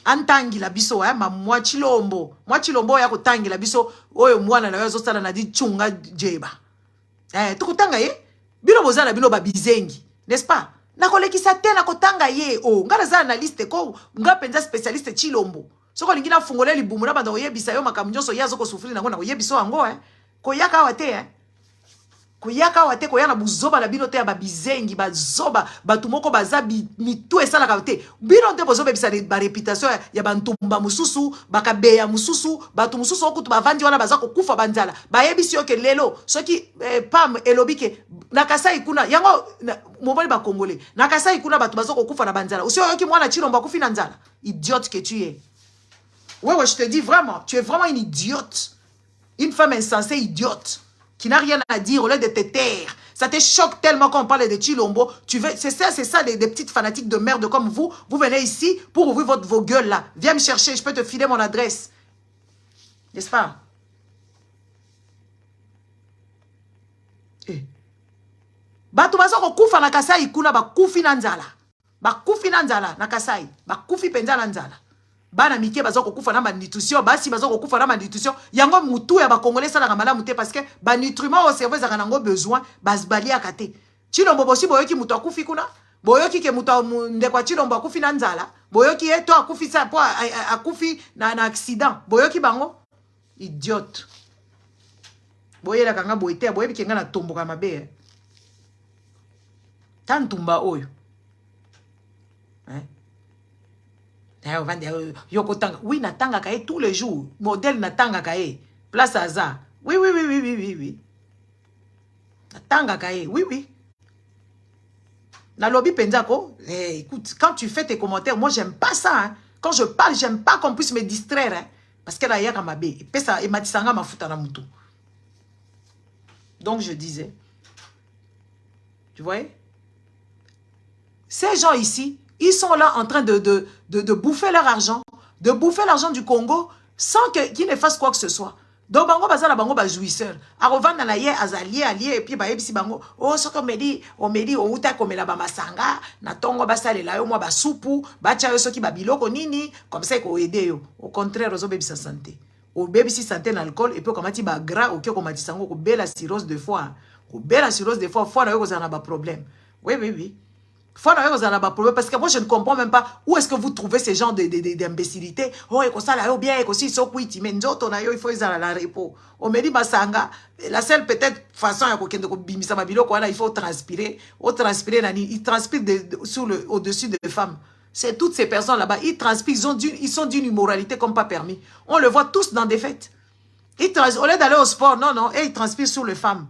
antangila biso mwa chilombo ya kutangila biso oyo mwana na yo azosala na di chunga jeba tukutanga ye bino bozala bino babizengi n'est-ce pas nakolekisa te nakotanga ye ngala za analyste ko nga penza spécialiste chilombo soko lingina fungole libumu na banda oyebisa yo makambo nyonso yazo ko sufri nango na oyebiso ango koyaka wate koyana buzoba na bino te ya babizengi bazoba batu moko baza mitu esala ka te bino te bozoba bisa ba réputation ya bantumba mususu bakabeya mususu batu mususu okutu bavandi wana baza kokufa banzala bayebisi yo ke lelo soki pam elobike nakasai kuna yango mobali ba congolais nakasai kuna batu baza kokufa na banzala usio yoki mwana chilombo akufi na nzala idiote que tu es ouais je te dis vraiment tu es vraiment une idiote une femme insensée idiote qui n'a rien à dire au lieu de te taire. Ça te choque tellement quand on parle de Chilombo. C'est ça, des petites fanatiques de merde comme vous. Vous venez ici pour ouvrir vos gueules là. Viens me chercher, je peux te filer mon adresse. N'est-ce pas? Batu bazoko kufa na kasai kuna bakufi na nzala. Bakufi na nzala na kasai. Bakufi penza na nzala. Bana mike bazoko kufa na malnutrition, basi bazoko kufa na malnutrition. Yango mutu ya ba congolais sala kamala mute parce que ba nutriments au cerveau za nango besoin bas balia kate. Chilombo bosi boyoki mutu akufi kuna. Boyoki ke mutu ndekwa Chilombo akufi na nzala. Boyoki eto akufi sa po akufi na accident. Boyoki bango idiote. Boyela kanga boite boyebi kenga na tombo ka mabe. Tantumba oyo. Oui, natanga kaye tous les jours. Modèle natanga kaye. Place à ça. Oui. Natanga kaye. Oui. Na lobby penzako. Écoute, quand tu fais tes commentaires, moi j'aime pas ça. Hein. Quand je parle, j'aime pas qu'on puisse me distraire. Hein. Parce que là, il y a ma bé. Et puis ça, et matisanga ma futa na mutu. Donc je disais. Tu voyais? Ces gens ici, ils sont là en train de bouffer leur argent, de bouffer l'argent du Congo sans qu'ils ne fassent quoi que ce soit. Donc, bango bazala bango ba jouisseur. A revendre na ye azalié allié et puis ba yebisi bango oh soko medi o uta komela ba masanga na tongo basalela yo moi ba soupu ba tia yo soki ba biloko nini comme ça ko aider yo. Au contraire ozo bebisa santé. O bebisi santé na alcool et puis komati ba gras o kyo komati sango ko bela cirrhose de foie. Ko bela cirrhose de foie na yo ko zana ba problème. Oui. Parce que moi, je ne comprends même pas où est-ce que vous trouvez ces genres d'imbécilité. Oh, et ça là, bien, et aussi, mais il faut la repos. On me dit, Masanga, la seule peut-être façon, il faut transpirer. Il transpire au-dessus des femmes. C'est toutes ces personnes là-bas, ils transpirent, ils sont d'une immoralité comme pas permis. On le voit tous dans des fêtes. Au lieu d'aller au sport, non, et ils transpirent sur les femmes.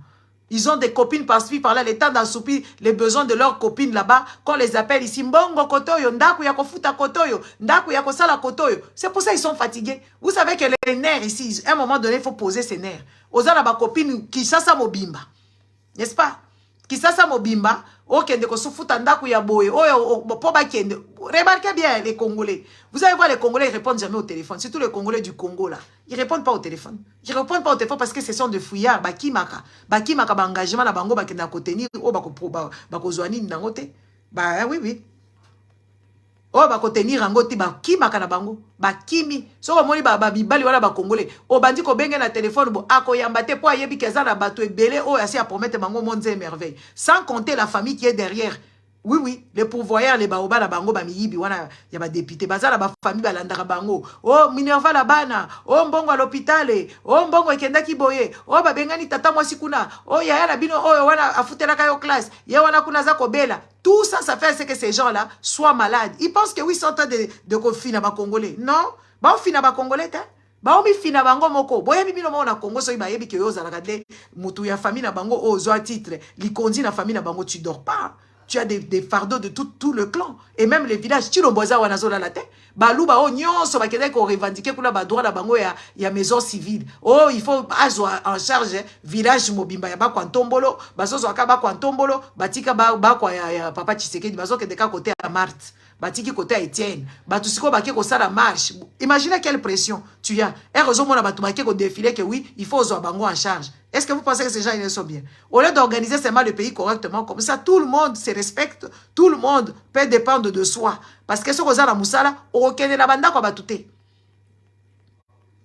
Ils ont des copines par-ci, par-là, le temps d'assoupir les besoins de leurs copines là-bas. Qu'on les appelle ici, mbongo kotoyo, ndaku ya kofuta kotoyo, ndaku ya kosala kotoyo. C'est pour ça qu'ils sont fatigués. Vous savez que les nerfs ici, à un moment donné, il faut poser ses nerfs. Ozana ba copine qui sasa mobimba. N'est-ce pas? Qui sasa mobimba. Okende ko sufuta ndaku ya boye. Po ba kende. Remarquez bien les Congolais. Vous allez voir les Congolais, ils répondent jamais au téléphone. Surtout les Congolais du Congo là. Ils répondent pas au téléphone. Ils répondent pas au téléphone parce que ce sont des fouillards. Bakimaka. Bakimaka ba engagement na bango ba kenda ko tenir. Bako zoani nangote. Bah oui oui. Oh ba ko tenir angoti ba kimaka na bango. Ba kimi. So ko moni ba bibali wala ba Congolais. O bandi ko benga na téléphone bo akoyamba te po ayebi keza na bato ebele o asi a promettre bango monde merveille. Sans compter la famille qui est derrière. Oui, oui, les pourvoyeurs, les baoba, la bango, bamiyibi, wana, y a ba député, bazala, ba famille, balandara bango. Oh, Minerva la bana, oh, mbongo à l'hôpital, oh, mbongo ekenda kiboye, oh, babengani tata mwasikuna, oh, yaya la bino, oh, wana, afutela kayo classe, ya wana kuna zako bela. Tout ça, ça fait que ces gens-là soient malades. Ils pensent que oui, ils sont en train de confiner ba Congolais. Non, ba fina ba Congolais, hein. Ba omi fina bango moko. Boya bibino mo na Congo, so iba yebi ke yo zalakade, mutu ya famille na bango, oh, zo a titre, likondi na famille na bango, tu dors pas. Tu as des fardeaux de tout le clan. Et même les villages, tu l'omboza ou anazola la tête. Balou ba onyon, so ba kede ko revendiquer pour la ba droit la bango ya maison civile. Oh, il faut azo en charge village mobimba ya ba kwa ntombolo, bazo zo aka ba kwa ntombolo, batika ba kwa ya papa Tshisekedi, bazo ke de ka côté à Marthe. Batiki côté à Étienne. Batusiko ba ke ko sala marche. Imaginez quelle pression tu as. Heureusement mon abatu ba ke ko défiler que oui, il faut zo bango en charge. Est-ce que vous pensez que ces gens ils sont bien? Au lieu d'organiser seulement le pays correctement, comme ça, tout le monde se respecte, tout le monde peut dépendre de soi. Parce que ce que vous avez musala, okene na banda kwa batute.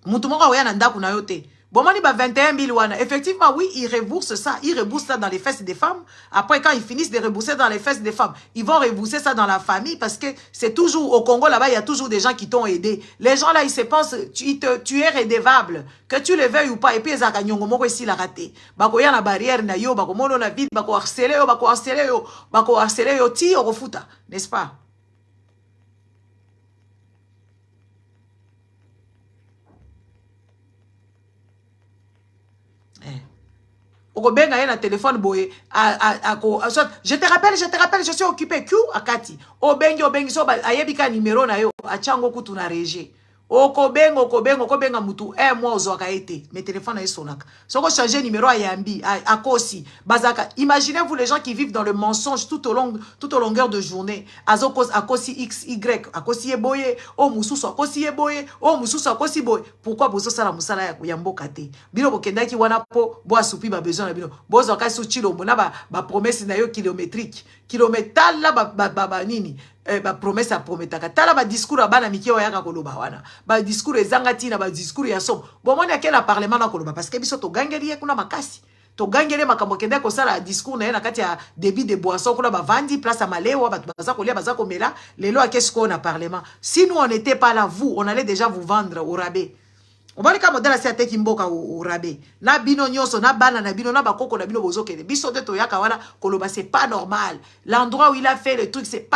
Mutu moko oya na ndaku na yote. Bon, mani ba 21 000 wana. Effectivement, oui, ils remboursent ça. Ils remboursent ça dans les fesses des femmes. Après, quand ils finissent de rembourser dans les fesses des femmes, ils vont rembourser ça dans la famille parce que c'est toujours, au Congo, là-bas, il y a toujours des gens qui t'ont aidé. Les gens là, ils se pensent, tu es redevable. Que tu le veuilles ou pas. Et puis, ils ont moko ici la raté. Bako ya na barrière na yo, bako mono na vide, bako harceler yo, bako harceler yo, bako harceler yo, ti, refuta. N'est-ce pas? Okobenga na téléphone boye je te rappelle, je suis occupé. Q akati. Obengi so ayebika numéro na yo achango kutu na régie. Okobenga mutu mois ozwaka ete. Mes téléphones sonaka. Soko changer numéro ayambi akosi bazaka. Imaginez-vous les gens qui vivent dans le mensonge tout au longueur de journée. Azokos akosi XY akosi eboye, o mususu akosi eboye, o mususu akosi boye. Pourquoi bozo sala musala ya mboka te? Bino bokendaki wana po bo asupi ba besoin na bino. Bozo ka su chilombo na ba promesse na yo kilométrique. Kilométal la ba nini? Ba promesse a prometaka. Tala ba discours a bana miki oyaka koloba wana. Ba discours ezangati na ba discours ya som. Bon mona kela parlement na koloba parce que biso to gangeli kuna makasi. To gangeli makambo kende ko sala discours na kati ya débit de boisson kuna ba vandi place à malewa ba baza kolia baza komela lelo a qu'est-ce qu'on a parlement. Si nous on n'était pas là, vous on allait déjà vous vendre au rabais. On va dire que modèle c'est attaque mboka au rabais. Na bino nyonso na bana na bino na bakoko na bino bozokele. Biso de toyaka wana koloba c'est pas normal. L'endroit où il a fait le truc c'est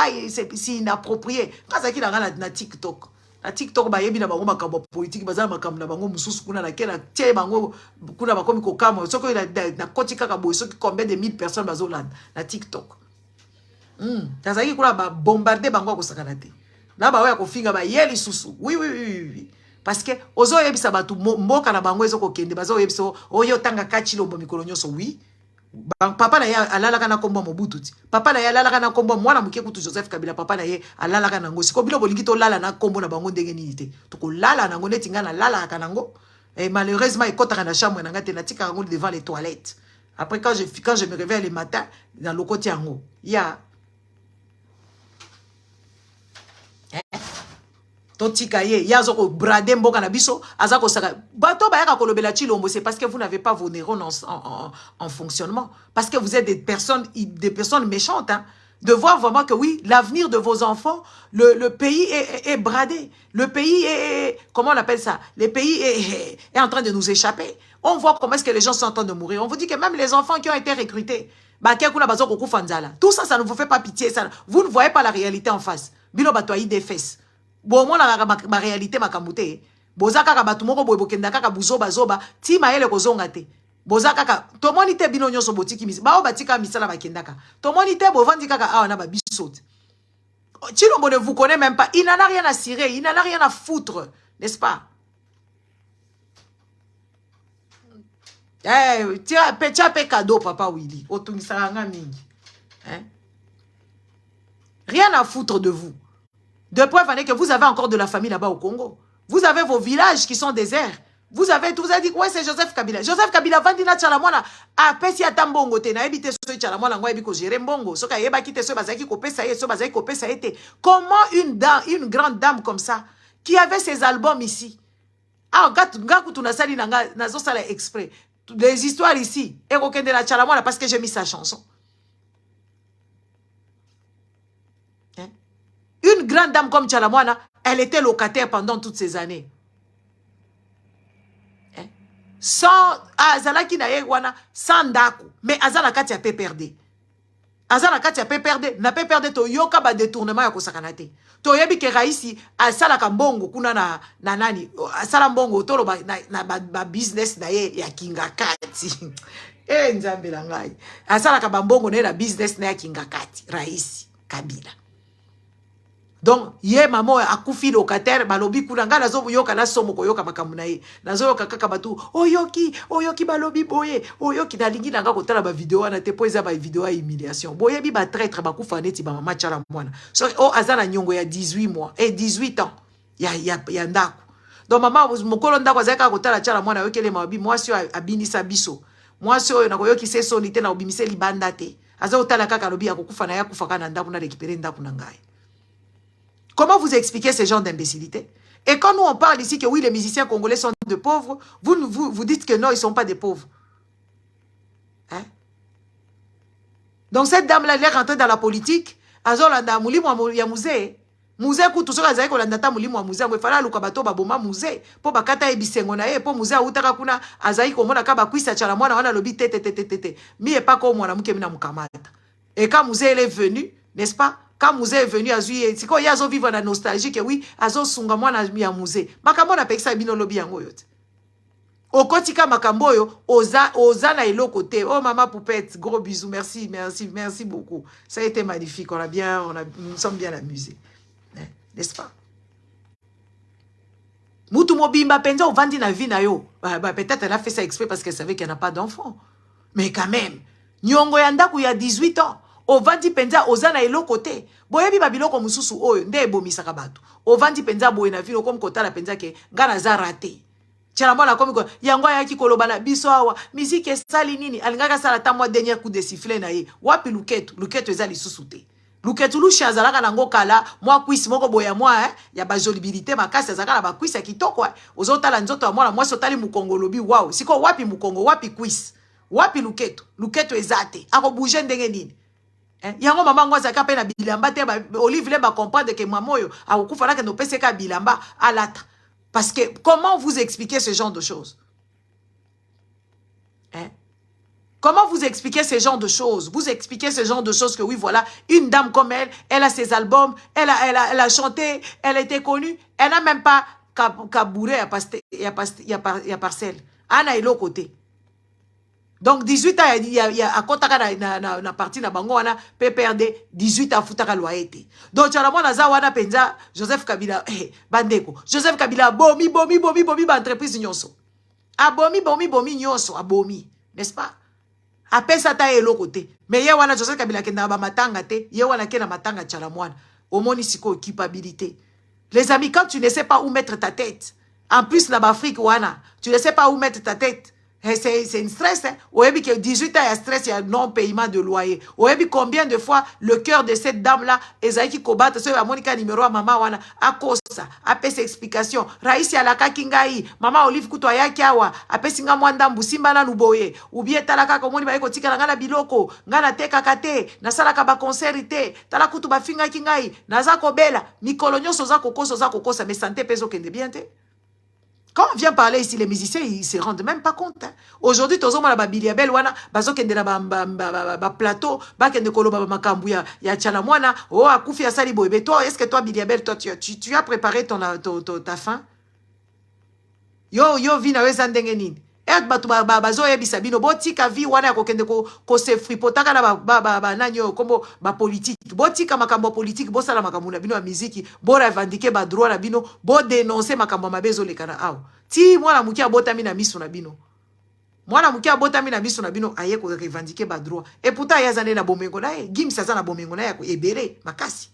inapproprié. Kaza ki na TikTok. Na TikTok ba yebi na bango makambo politique bazala makambo na bango mususu kuna na kela tie bango kuna bakomi kokamo. Soko na koti kaka boy soki combien de 1000 personnes bazolanda na TikTok. Kaza ki kuna ba bombarder bango ko sakana te. Na ba ya kofinga ba yeli susu. Oui. Parce que ozo yebisa batu mboka na bango ezoko kende bazo yebisa oyo tanga kachilo bo mikolo nyoso oui papa na ya alalaka na kombo Mobutu ti papa na ya alalaka na kombo mwana muke kutu Joseph Kabila papa na ye alalaka na ngo siko bilo bolingi to lala na kombo na bango ndenge nini te to ko lala na ngo neti nga na lala ka nango et malheureusement ekota na chambre na ngate na tika ngo devant les toilettes après quand je me réveille le matin dans le côté yango ya Totikaye, yazoko brade mboka na biso, azako saka. Bato bayaka kolobela chilombo, c'est parce que vous n'avez pas vos neurones en fonctionnement. Parce que vous êtes des personnes méchantes, hein. De voir vraiment que oui, l'avenir de vos enfants, le pays est bradé. Le pays est, comment on appelle ça? Le pays est en train de nous échapper. On voit comment est-ce que les gens sont en train de mourir. On vous dit que même les enfants qui ont été recrutés, tout ça, ça ne vous fait pas pitié. Ça, vous ne voyez pas la réalité en face. Bilo batoyi des fesses. Bon, moi, ma réalité, ma kamute. Boza kaka batu moko boy bokenda kaka buzoba zoba. Ti maele kozonga te. Boza kaka, tomoni te bino nyonso botiki misala. Bao batika misala bakendaka. Tomoni te bovandi kaka awa na babisot. Chilombo ne vous connaît même pas. Il n'en a rien à cirer. Il n'en a rien à foutre. N'est-ce pas? Eh, tia pe cadeau, papa Willy. Otungisaranga mingi. Hein? Rien à foutre de vous. De preuve en est que vous avez encore de la famille là-bas au Congo. Vous avez vos villages qui sont déserts. Vous avez dit, ouais, c'est Joseph Kabila. Joseph Kabila, Vandina Tchalamwana, a pesi atambongo te, na ebite so Tchalamwana, ngwa ebi ko gérer mbongo. Soka yeba kite so bazaki ko pesa ye, so bazaki ko pesa ete. Comment une grande dame comme ça, qui avait ses albums ici, ah, ngaku tunasali na zo sala exprès. Les histoires ici, et okende la Tchalamwana parce que j'ai mis sa chanson. Hein? Une grande dame comme Tchalamwana, elle était locataire pendant toutes ces années. Sans azalaki na ye wana sans ndako mais azala kati ya PPRD azala kati ya PPRD na PPRD to yoka ba détournement ya kosakana te to yebi ke raisi asala ka mbongo kuna na nani asala mbongo tolo ba business na ye ya kingakati nzambe la ngai asala ka mbongo na business na ya kingakati raisi Kabila. Donc, ye maman akufi locataire, balobi kunanga nazo yoka na somo ko yoka makamuna ye. Nazo yoka kaka batu, oyoki balobi boye, oyoki na lingi nanga ko tala ba vidéo na te poeza ba vidéo ya humiliation. Boye bi ba traître ba kufa neti ba mama chala mwana. So azana nyongo ya 18 mois et 18 ans. Ya ndako. Donc maman mokolo ndako azaka ko tala chala mwana yokele mabi mwasi abinisa biso. Mwasi oyo na ko yoki se solite na obimise libanda te. Azo tala kaka lobi ya kufa na ya kufa kana ndako na récupérer ndako na ngai. Comment vous expliquez ce genre d'imbécilité? Et quand nous on parle ici que oui, les musiciens congolais sont de pauvres, vous dites que non, ils ne sont pas des pauvres. Hein? Donc cette dame-là, elle est rentrée dans la politique. Azolanda mulimu ya musée. Musée kutu soka zaiko landata mulimu wa musée. Mwefala luka bato baboma musée. Po bakata ebisengo na ye. Po musée utaka kuna azaiko mona kaba kwisa chala mwana wana lobi tete. Mi e pas comme mwana muke mina mukamata. Et quand musée elle est venu, n'est-ce pas? Quand Mouzé est venu à Zuye, c'est quoi, il y a vivre la nostalgie que oui, Azo sunga mwana ya Mouzé. Makambo na pekisa bino lobi yango yote. Okotika makamboyo, oza na ilo côté. Oh maman poupette, gros bisous, merci beaucoup. Ça a été magnifique, nous sommes bien amusés. N'est-ce pas? Moutou mobimba penza ou vandi na vie na yo. Peut-être elle a fait ça exprès parce qu'elle savait qu'elle n'a pas d'enfant. Mais quand même, nyongo yandaku il y a 18 ans. Ovandi penza ozana elo côté. Boyebi babiloko mususu oyo nde ebomisaka bato. Ovandi penza boye na vino comme kotala penza ke ngana za raté. Tchela mwana komi ko yango yaki koloba na biso awa musique esali nini alingaka sala ta moi dernier coup de sifflet na ye. Wapi luketo ezali susu te. Luketo lushi azalaka nango kala moi kwisi moko boya moi ya ba jolibilité makasi azalaka na ba kwisi ya kitoko. Ozotala nzoto ya mwana moi sotali mukongolobi wow. Siko wapi mukongo wapi kwisi. Wapi luketo ezate. Ako bouger ndenge nini. Yango mama ngwaza ka pe na bilamba te Olive le ba comprendre que maman yo akufa na ke no pese ka bilamba alata parce que comment vous expliquez ce genre de choses? Comment vous expliquez ce genre de choses? Vous expliquez ce genre de choses que oui voilà, une dame comme elle a ses albums, elle a chanté, elle était connue, elle n'a même pas kabouré à parcelle. Ana ilo côté. Donc 18 ans, il y a à kotaka na parti na bango wana PPRD 18 ans futaka loyauté. Donc tchala na za wana penza Joseph Kabila bandeko. Joseph Kabila bomi ba entreprise nyonso. Abomi nyonso abomi, n'est-ce pas? Apesa ta elo côté. Mais ye wana Joseph Kabila kenda ba matanga te, ye wana kena matanga tchala mwana. Omoni siko culpabilité. Les amis, quand tu ne sais pas où mettre ta tête, en plus la Afrique wana, tu ne sais pas où mettre ta tête. C'est une stress. Hein? Oebi que 18 ans, il y a stress, il y a non-paiement de loyer. Oebi combien de fois le cœur de cette dame-là, Ezaïki Kobat, ce à Monica numéro à maman wana, à cause ça, à pes explication. Raïsi à la kakingai, maman Olive Kutoya Kiawa, à pesinga mwandambu, simbana nuboye, ou bien talaka komoni ba tika na ngana biloko, ngana te kakate, na salaka ba concerité, talakutu ba finga kingai, na zako bela, mikolonyo soza kokosa, mais santé peso kende bien te. Quand on vient parler ici, les musiciens, ils ne se rendent même pas compte. Hein. Aujourd'hui, tous les gens qui Biliabel, bazo kende na plateau, ba kende koloba makambu ya tchala mwana, oh akufi asali boyebe. Toi, est-ce que toi Biliabel, toi tu as préparé ta fin? Yo vina we zandenge nini? bato bazo yebisa bino botika vi wana ya kokende ko se fripotaka na nanyo kombo ba politique botika makambo politique bosala makambo na bino ya muziki bo revendiquer ba droit na bino bo dénoncer makambo mabezo lekana aw ti mwana mukia botami na miso na bino mwana mukia botami na miso na bino aye ko revendiquer ba droit et pourtant yazane na bomengo na ye Gims aza na bomengo na ya ko ebere makasi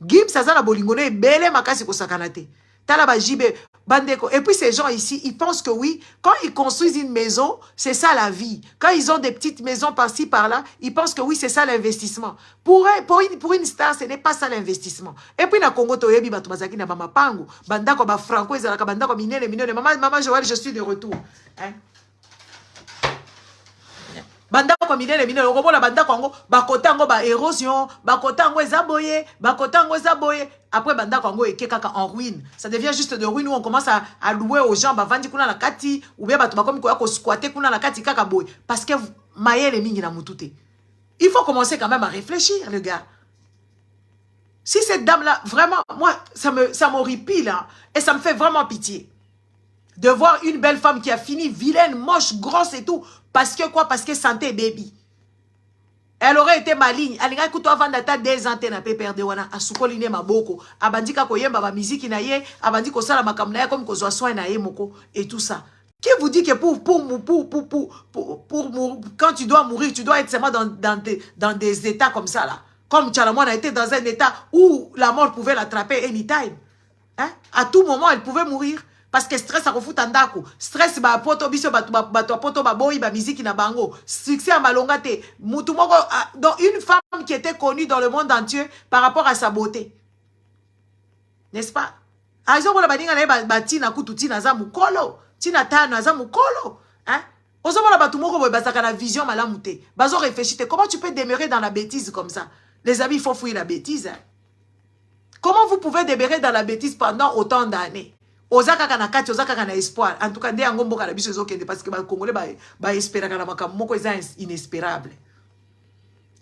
Gims aza na bolingo na ebele makasi ko sakana te tala ba jibe bandeko. Et puis ces gens ici, ils pensent que oui, quand ils construisent une maison, c'est ça la vie. Quand ils ont des petites maisons par-ci, par-là, ils pensent que oui, c'est ça l'investissement. Pour une star, ce n'est pas ça l'investissement. Et puis, na Congo, toyebi batu bazaki na bama pango, bandako ba franco, ezalaka bandako minene. Maman Joël, je suis de retour. Hein? Bandako minene okomona bandako ngo bakota ngo ba érosion bakota ngo ezaboye bakota ngo ezaboye après bandako ngo ekekaka en ruine ça devient juste de ruine où on commence à louer aux gens bavandi kuna na kati ou bien bato bakomi ko squatter kuna na kati kaka boy parce que mayele mingi na mutute. Il faut commencer quand même à réfléchir les gars. Si cette dame là vraiment moi ça m'horripile hein, et ça me fait vraiment pitié de voir une belle femme qui a fini vilaine, moche, grosse et tout. Parce que quoi? Parce que santé baby. Elle aurait été maligne. Elle aurait été avant d'atteindre des antennes à perdre wana asukoline maboko. Abandika ko yemba ba musique na ye, abandiko sala makamna ye comme ko zo soin na ye moko et tout ça. Qui vous dit que quand tu dois mourir, tu dois être seulement dans des états comme ça là. Comme Tchalamouane a été dans un état où la mort pouvait l'attraper anytime. Hein? À tout moment, elle pouvait mourir. Parce que stress a refout andako. Stress ba poto biso ba poto ba boy ba musique na bango. Succès à malongate. Mutumoko donc une femme qui était connue dans le monde entier par rapport à sa beauté. N'est-ce pas? Azo bona badinga na ba tina kutu tina za mukolo. Tina tano za mukolo. Hein? Ozo bona batumoko boy bazaka na vision malamu te. Bazo réfléchir. Comment tu peux demeurer dans la bêtise comme ça? Les amis, il faut fuir la bêtise. Hein? Comment vous pouvez demeurer dans la bêtise pendant autant d'années? Ozaka kana kati, ozaka kana espoir. En tout cas, ndé angombo kana biso ezokende parce que ba Congolais ba espéra kana makambo moko eza inespérable.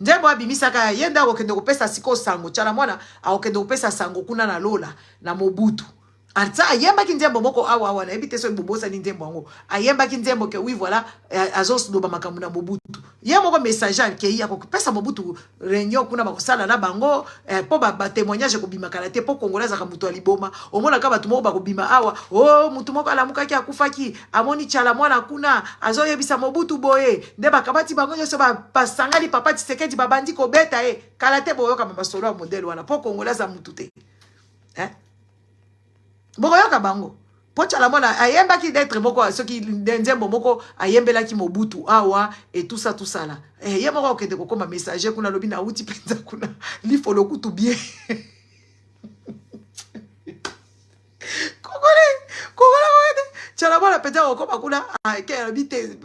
Ndebo abimisaka yenda okende kopesa siko sango. Tchala mwana akende kopesa sango kuna na Lola na Mobutu. Ata ayemba ki ndembo moko awa na ebite so bobosa ni ndembo ngo. Ayemba ki ndembo ke oui voilà azos doba makambo na Mobutu. Yembo ko messager ke ya ko pesa Mobutu réunion kuna bakosala na bango po ba témoignage ko bima kala te po Congolais za mutu aliboma. Omona ka batu moko ba ko bima awa oh mutu moko alamuka ki akufaki amoni Tchala mwana kuna azo yebisa Mobutu boye ndeba kabati bango nyoso ba pasangali papa Tshisekedi babandi ko beta kala te boyo kama basolo modèle wana po Congolais za mutu te. Hein? Bokoyoka bango. Po Tchala mwana ayemba ki d'être moko soki ndembo moko ayembela ki Mobutu awa et tout ça là. Ye moko okende kokoma messager kuna lobi na uti penza kuna li folo kutu bien. Kongole Tchala mwana penza kokoma kuna ke habite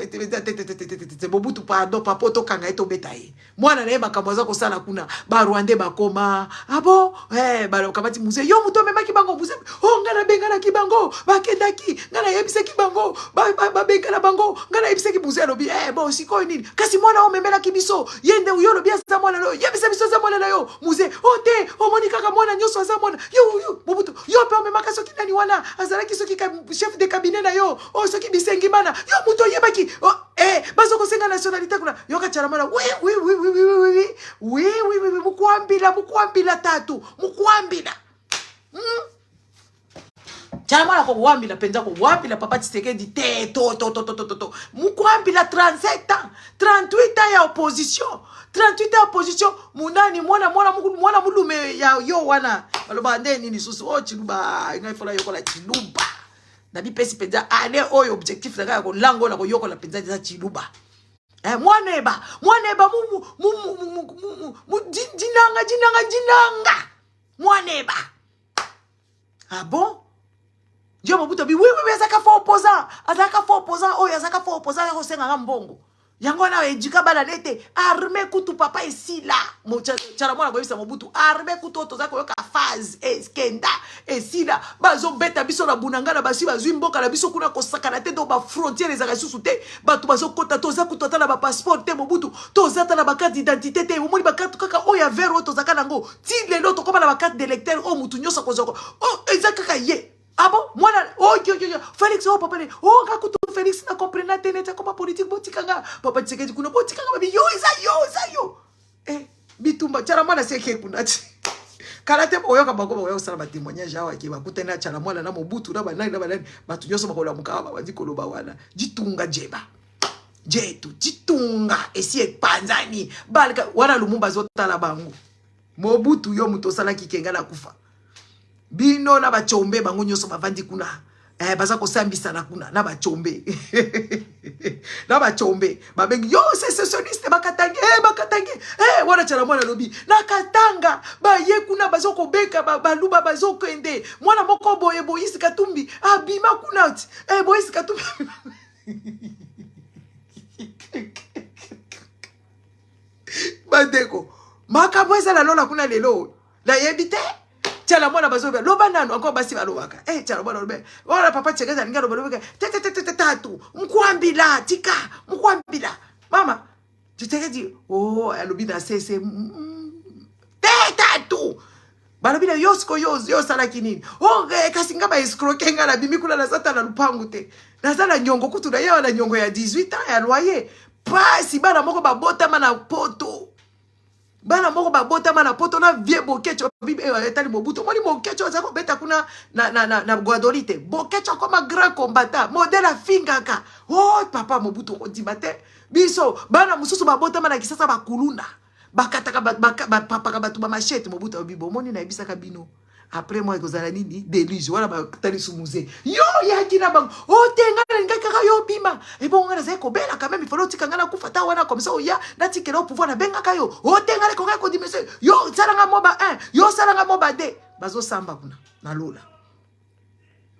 Mobutu pardon papa to kanga eto betaye. Mwana na yeba kamwaza ko sala kuna ba Rwandais bakoma abo ba kabati muse yo muto mema ki bango muse oh ngana bengana ki bango ba kendaki ngana yebise ki bango ba bengana bango ngana yebise ki muse lobi bon siko nini kasi mwana o memela ki biso yende uyo lobi asa mwana lo yebise biso za mwana na yo muse oh te o monika ka mwana nyoso za mwana yo Mobutu yo pe mema ka soki nani wana azalaki soki ka chef de cabinet na yo oh soki bisengi mana yo muto yebaki bazoko senga nationalité kuna yo ka Tchala mwana oui mukwambila tatu mukwambila Tchala mwana ko wambila penza ko wambila papa Tshisekedi te to mukwambila 37 ans 38 ans ya opposition 38 ans opposition munani mwana mulume ya yo wana baloba ndeni ni susu o chiluba inaifola yoko la chiluba na bipesi penza ale oyo objectif na ko lango na ko yoko la penza za chiluba. Mwaneba jinanga mwaneba. Ah bon? Dieu Mobutu bi oui azaka fort opposant oh azaka fort opposant ko senga mbongo yango na eduka bala nete armée kutu papa ici là Tchala mwana ko bisa Mobutu armée kutu to zaka yoka phase skenda ici là bazo beta biso na bunangana basi bazwi mboka na biso kuna ko sakana te do ba frontière za susu te batu bazo kota to zaka to na ba passeport te Mobutu to zata na ba carte d'identité te omoni ba carte kaka o ya vero to zaka nango ti lelo to koma na ba carte d'électeur o mutu nyoso ko zoko oh ezaka ka ye Ah bon? Moi, oh, Félix, oh, papa, oh, Rakuto, Félix, n'a compris la tête, comme politique, botikanga. Papa, tu sais que tu connais botikanga, yo, yo. Eh, bitumba, tchala, moi, la seke, kunati. Kalate, oyo, kabako, oyo, ça va témoignage, awa, qui va coûter na tchala, moi, na mobutu, na banane, batu, yo, sama, kola, mukawa, badi, koloba, wana. Jitunga, jeba. Jetu, jitunga, esi, panzani, balka, wana, lumumba, zota, la bango. Mobutu, yo, mutosala, kikenga, la kufa. Bino na bachombe bango nyoso bavandi kuna baza kosambisa na kuna na bachombe na bachombe babengi yo sécessionniste bakatange wana chala mwana lobi na katanga ba ye kuna bazo kobeka baluba bazo kende mwana moko boye Moïse Katumbi abima kuna Moïse Katumbi bandeko makabweza la lola kuna lelo la yebite tchala mwana bazobe loba nanu encore basi balobaka tchala mwana lobe wala papa tshekeza linga loba tatu mkwambila tika mkwambila mama tshekezi oh alobi na sese tatu balobi na yosko yo sala kinini kasi nga ba escroquer nga na bimi kula na sata na lupangu te nazala nyongo kutu na yewa na nyongo ya 18 ans ya loyer pasi bana moko babotama na poto bana moko babotama na poto na vie bokecho etali mobuto moni bokecho azako beta kuna na Guadolite bokecho comme grand combattant modèle afingaka oh papa mobuto kodima te biso bana mususu babotama na kisasa bakuluna bakataka papa batu ba machete mobuto bibo moni na ebisaka bino après moi kozala nini déluge wala batali sumuze yo yaki na bango o tenga ngaka yo bima et bon ngana zeko bela quand même il faut tika ngana kufa ta wana comme ça oya natikela au pouvoir na benga kayo o tenga ko ngako dimise yo salanga moba 1 yo salanga moba 2 bazo samba kuna na lola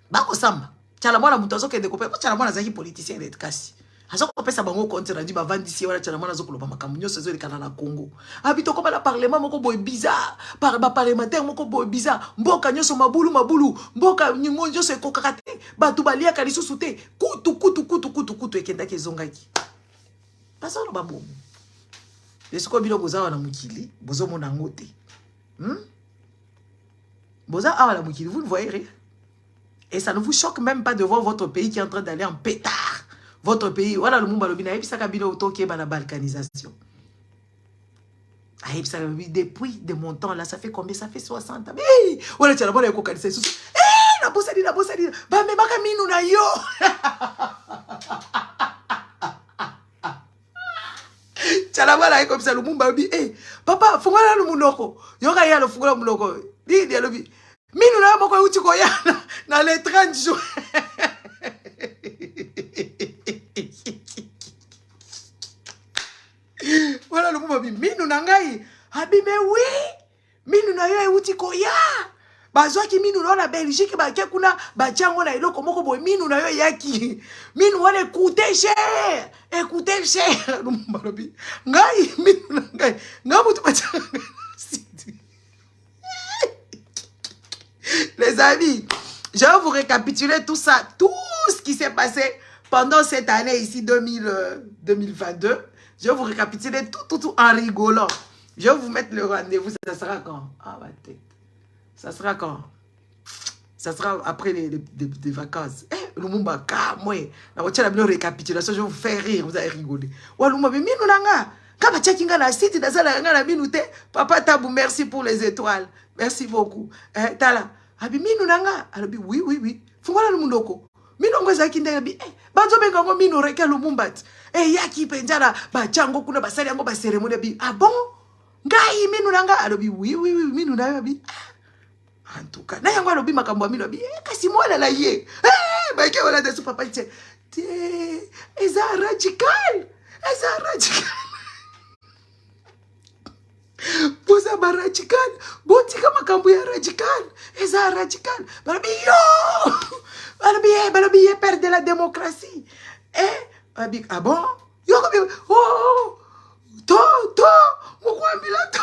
bako samba tchala mwana mutazo kende ko pe tchala mwana zaki politicien de kasi azoko pesa bango compte rendu ba vandisi wala tchala mwana zokoloba makambo nyoso zo likana na Congo habito ko bala parlement moko boy bizarre par ba parlementaire moko boy bizarre mboka nyoso mabulu mboka nyonjo se kokakate batu balia kalisusu te kutu ekenda kezongaki pasa no babomo esiko bilo bozawa na mukili bozo mona ngote boza awa la mukili vous ne voyez rien et ça ne vous choque même pas de voir votre pays qui est en train d'aller en pétard. Votre pays, voilà le monde et puis ça kabilo autoké la balkanisation. Depuis de mon temps là, ça fait combien? Ça fait 60 ans. Mais voilà, tu as la bonne écoute. La bossadi, bah mais baka minu na yo. Tu as la bonne comme ça le monde babi. Papa, fungola le munoko. Yoga ya le fungola munoko. Di le bi. Minu na moko uti ko ya na les 30 jours. Voilà le mot minu nangai abi mais oui minu na yo euti koya bazwa ki minu na Belgique ba ke kuna ba chango na iloko moko boy minu na yo yaki minu wale écoutez cher ngai minu nangai ngamutu ba changa. Les amis, je vais vous récapituler tout ça, tout ce qui s'est passé pendant cette année ici 2022. Je vais vous récapituler tout en rigolant. Je vais vous mettre le rendez-vous. Ça sera quand? Ah, ma tête. Ça sera quand? Ça sera après les vacances. Lumumba, moi. La récapitulation, je vais vous faire rire. Vous allez rigoler. Lumumba, mais nous nanga. Kaba tchakinga na site d'azala nga na minute. Papa Tabou, merci pour les étoiles. Merci beaucoup. Tala. Abi minu nanga. Alabi, oui. Fungola lumundoko. Minongo zaki ndabi bazo benga ngo mino reka Lumumba yaki penjala ba chango kuna basali yango ba cérémonie bi ah bon ngai minu nanga alobi oui minu na bi en tout cas na yango alobi makambo mino bi kasi mwana la ye ba ke wala de su papa tche eza radical Boza ba radical botika makambo ya radical eza radical balabi yo balabi père de la démocratie ah bon yo to mukwambila to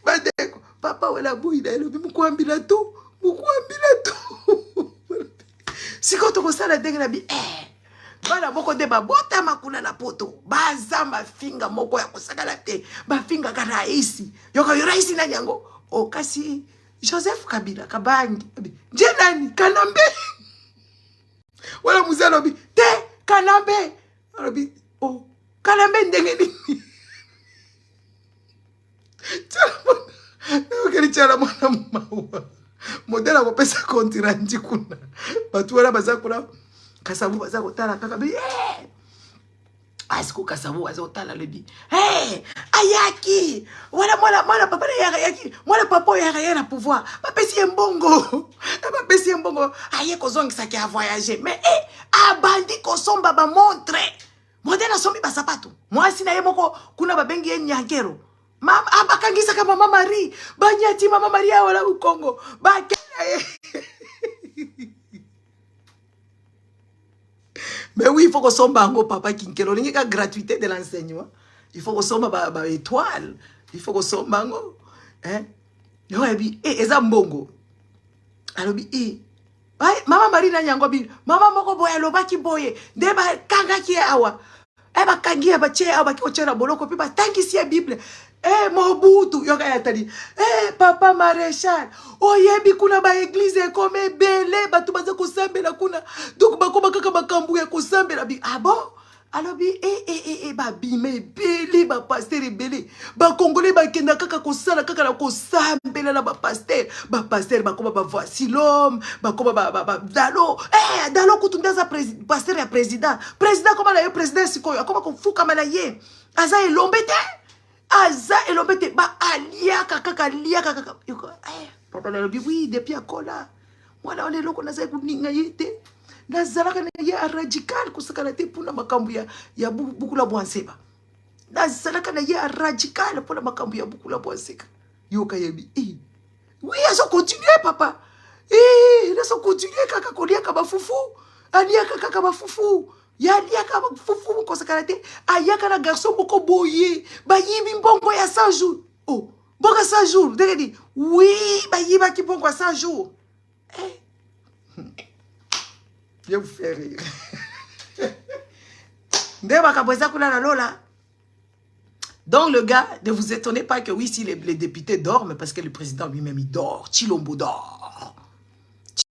badeko papa wala buida elobi mukwambila to siko to kosala ndenge na bi bana moko de babota makuna na poto baza mafinga moko ya kosakala te bafinga ka raisi yoka raisi na nyango okasi Joseph Kabila Kabangi Jenani Kanambe wala muzee alobi te Kanambe alobi oh Kanambe ndenge nini Chala mwana mawa modela ko pesa kontirandi kuna batu wala baza kuna Kasavu baza kotala kaka bi Asiko Kasavu baza kotala lebi ayaki wala mwana papa yaki mwana papa yaki na pouvoir bapesi mbongo bapesi mbongo aye kozongisa ki a voyager mais abandi kosomba ba montre modela sombi basapato mwasi na ye moko kuna babengi ye nyangero mama abakangisa kama mama Marie banyati mama Maria wala u Congo bakela mais oui il faut que son bango papa kinkelo lingi ka gratuité de l'enseignement il faut que son ba étoile il faut que son bango yo ebi eza mbongo alobi mama Marie na nyango bi mama moko boye lobaki boye nde ba kanga ki awa ba kangia ba che awa ki ochera boloko pi ba tangisi ya Bible Mobutu yoka yatali papa maréchal oyebi kuna ba église comme belé batu baza kosambela kuna donc bakoma kaka bakambu ya kosambela bi bon alors bi ba bime belé ba pasteur belé ba congolais ba kenda kaka kosala kaka na kosambela na ba pasteur bakoma ba voici l'homme bakoma ba dalo dalo kutunda za pasteur ya président koma na yo président sikoyo akoma kofuka malaye aza elombete Aza elobete ba aliaka kaka liaka kaka papa la lobi oui depuis akola mwana ole loko naza kuninga yete nazalaka na ya radical kusakana te puna makambu ya bukula bwanseba nazalaka na ya radical puna makambu ya bukula bwanseka yoka yebi oui aso continuer papa naso continuer kaka koliaka bafufu aliaka kaka bafufu Yaliaka fufu kosakarate ayaka na garçon boko boye ba yibi mbongo ya 100 jours bongo 100 jours denge di oui ba yiba ki bongo 100 jours je vous fais rire ndeba kabweza kula na lola. Donc le gars, ne vous étonnez pas que oui, si les députés dorment, parce que le président lui-même il dort, Chilombo dort.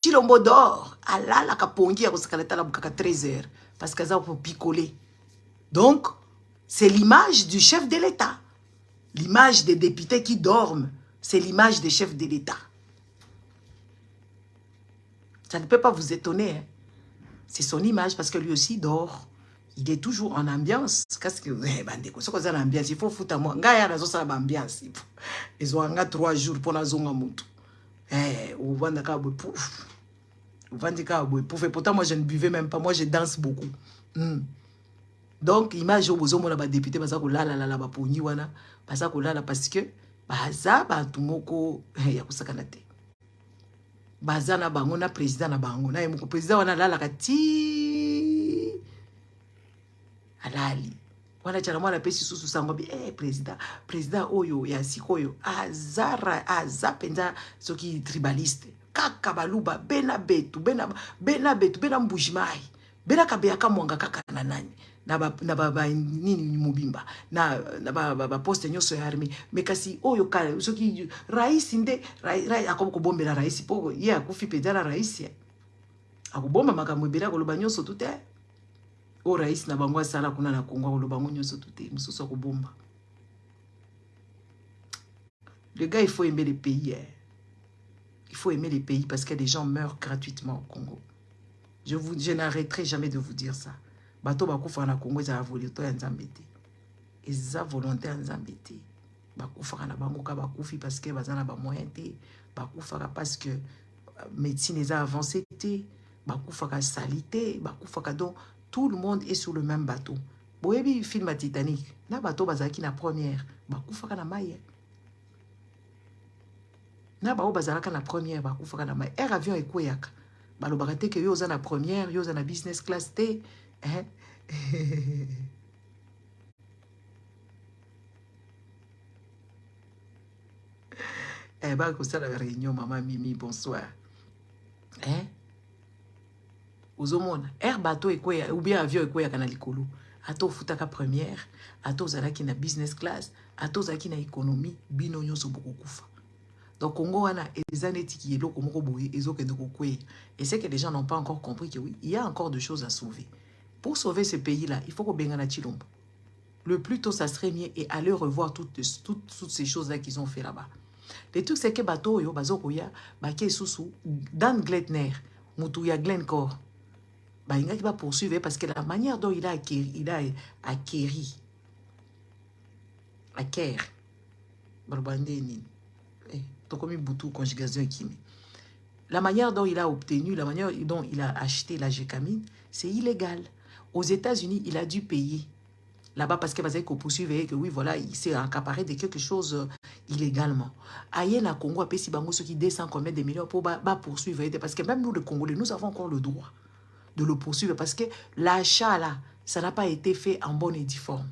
Chilombo dort. Allah la kapongi ya kosakarata la bukaka 13h. Parce que ça peut picoler. Donc, c'est l'image du chef de l'État. L'image des députés qui dorment, c'est l'image des chefs de l'État. Ça ne peut pas vous étonner. Hein? C'est son image parce que lui aussi dort. Il est toujours en ambiance. Qu'est-ce que c'est l'ambiance? Il faut foutre à moi. Ngaya razo sa ambiance. Ils ont 3 jours pour la zonga mutu. Ou vandaka pouf. Et pourtant, moi, je ne buvais même pas. Moi, je danse beaucoup. Donc, image au besoin de député, parce que parce que baza batumoko ya kusakanate. Baza na bango na président na bango na yemoko président wana la kati alali. Wana chala mwana pesi susu sango bi président oyo ya sikoyo aza penza soki tribaliste. Kaka baluba bena betu bena mbujimai bena kabeyaka mwanga kaka na nani na ba nini mubimba na ba poste nyoso ya army mekasi oyo kale soki rais nde rai akomo bombela rais po ye akufi pedala rais ya akubomba makambo ebela koloba nyoso tute o rais na bango sala kuna na Kongo koloba nyoso tute mususu akubomba. Le gars il faut aimer les pays. Il faut aimer les pays parce que les gens meurent gratuitement au Congo. Je n'arrêterai jamais de vous dire ça. Bato bakufa na Congo za volonté en Zambété. Eza volonté en Zambété. Bakufa na bango ka bakufi parce que bazana ba moyen té. Bakufa parce que médecine eza avancée té. Bakufa ka salité, bakufa ka donc tout le monde est sur le même bateau. Boyebi film à Titanic. Na bato bazaki na première, bakufa na maye. Na ba bazalaka na première ba kufaka na air avion ekoyaka balobaka te ke yo za na première yo za na business class te ba ko sala réunion maman Mimi bonsoir uzomona air bateau ekoya ou bien avion ekoyaka na likolo ato futaka première ato zalaki na business class ato zalaki na économie bino nyoso bokokufa. Donc, Congo, on a des années qui est là, comme et c'est que les gens n'ont pas encore compris que oui, il y a encore des choses à sauver. Pour sauver ce pays-là, il faut qu'on bengana Chilombo. Le plus tôt, ça serait mieux et aller revoir toutes ces choses-là qu'ils ont fait là-bas. Le truc, c'est que bateau, yo, bazokoya, baké sousou, Dan Gletner, Moutouya Glencore, bah, il va poursuivre parce que la manière dont il a acquéri, la manière dont il a obtenu, la manière dont il a acheté la gécamine, c'est illégal. Aux États-Unis, il a dû payer là-bas parce qu'il va dire qu'on poursuive et que oui, voilà, il s'est accaparé de quelque chose illégalement. Aïe, na Congo, si bango ceux qui descendent combien de millions pour poursuivre, parce que même nous, les Congolais, nous avons encore le droit de le poursuivre parce que l'achat là, ça n'a pas été fait en bonne et due forme.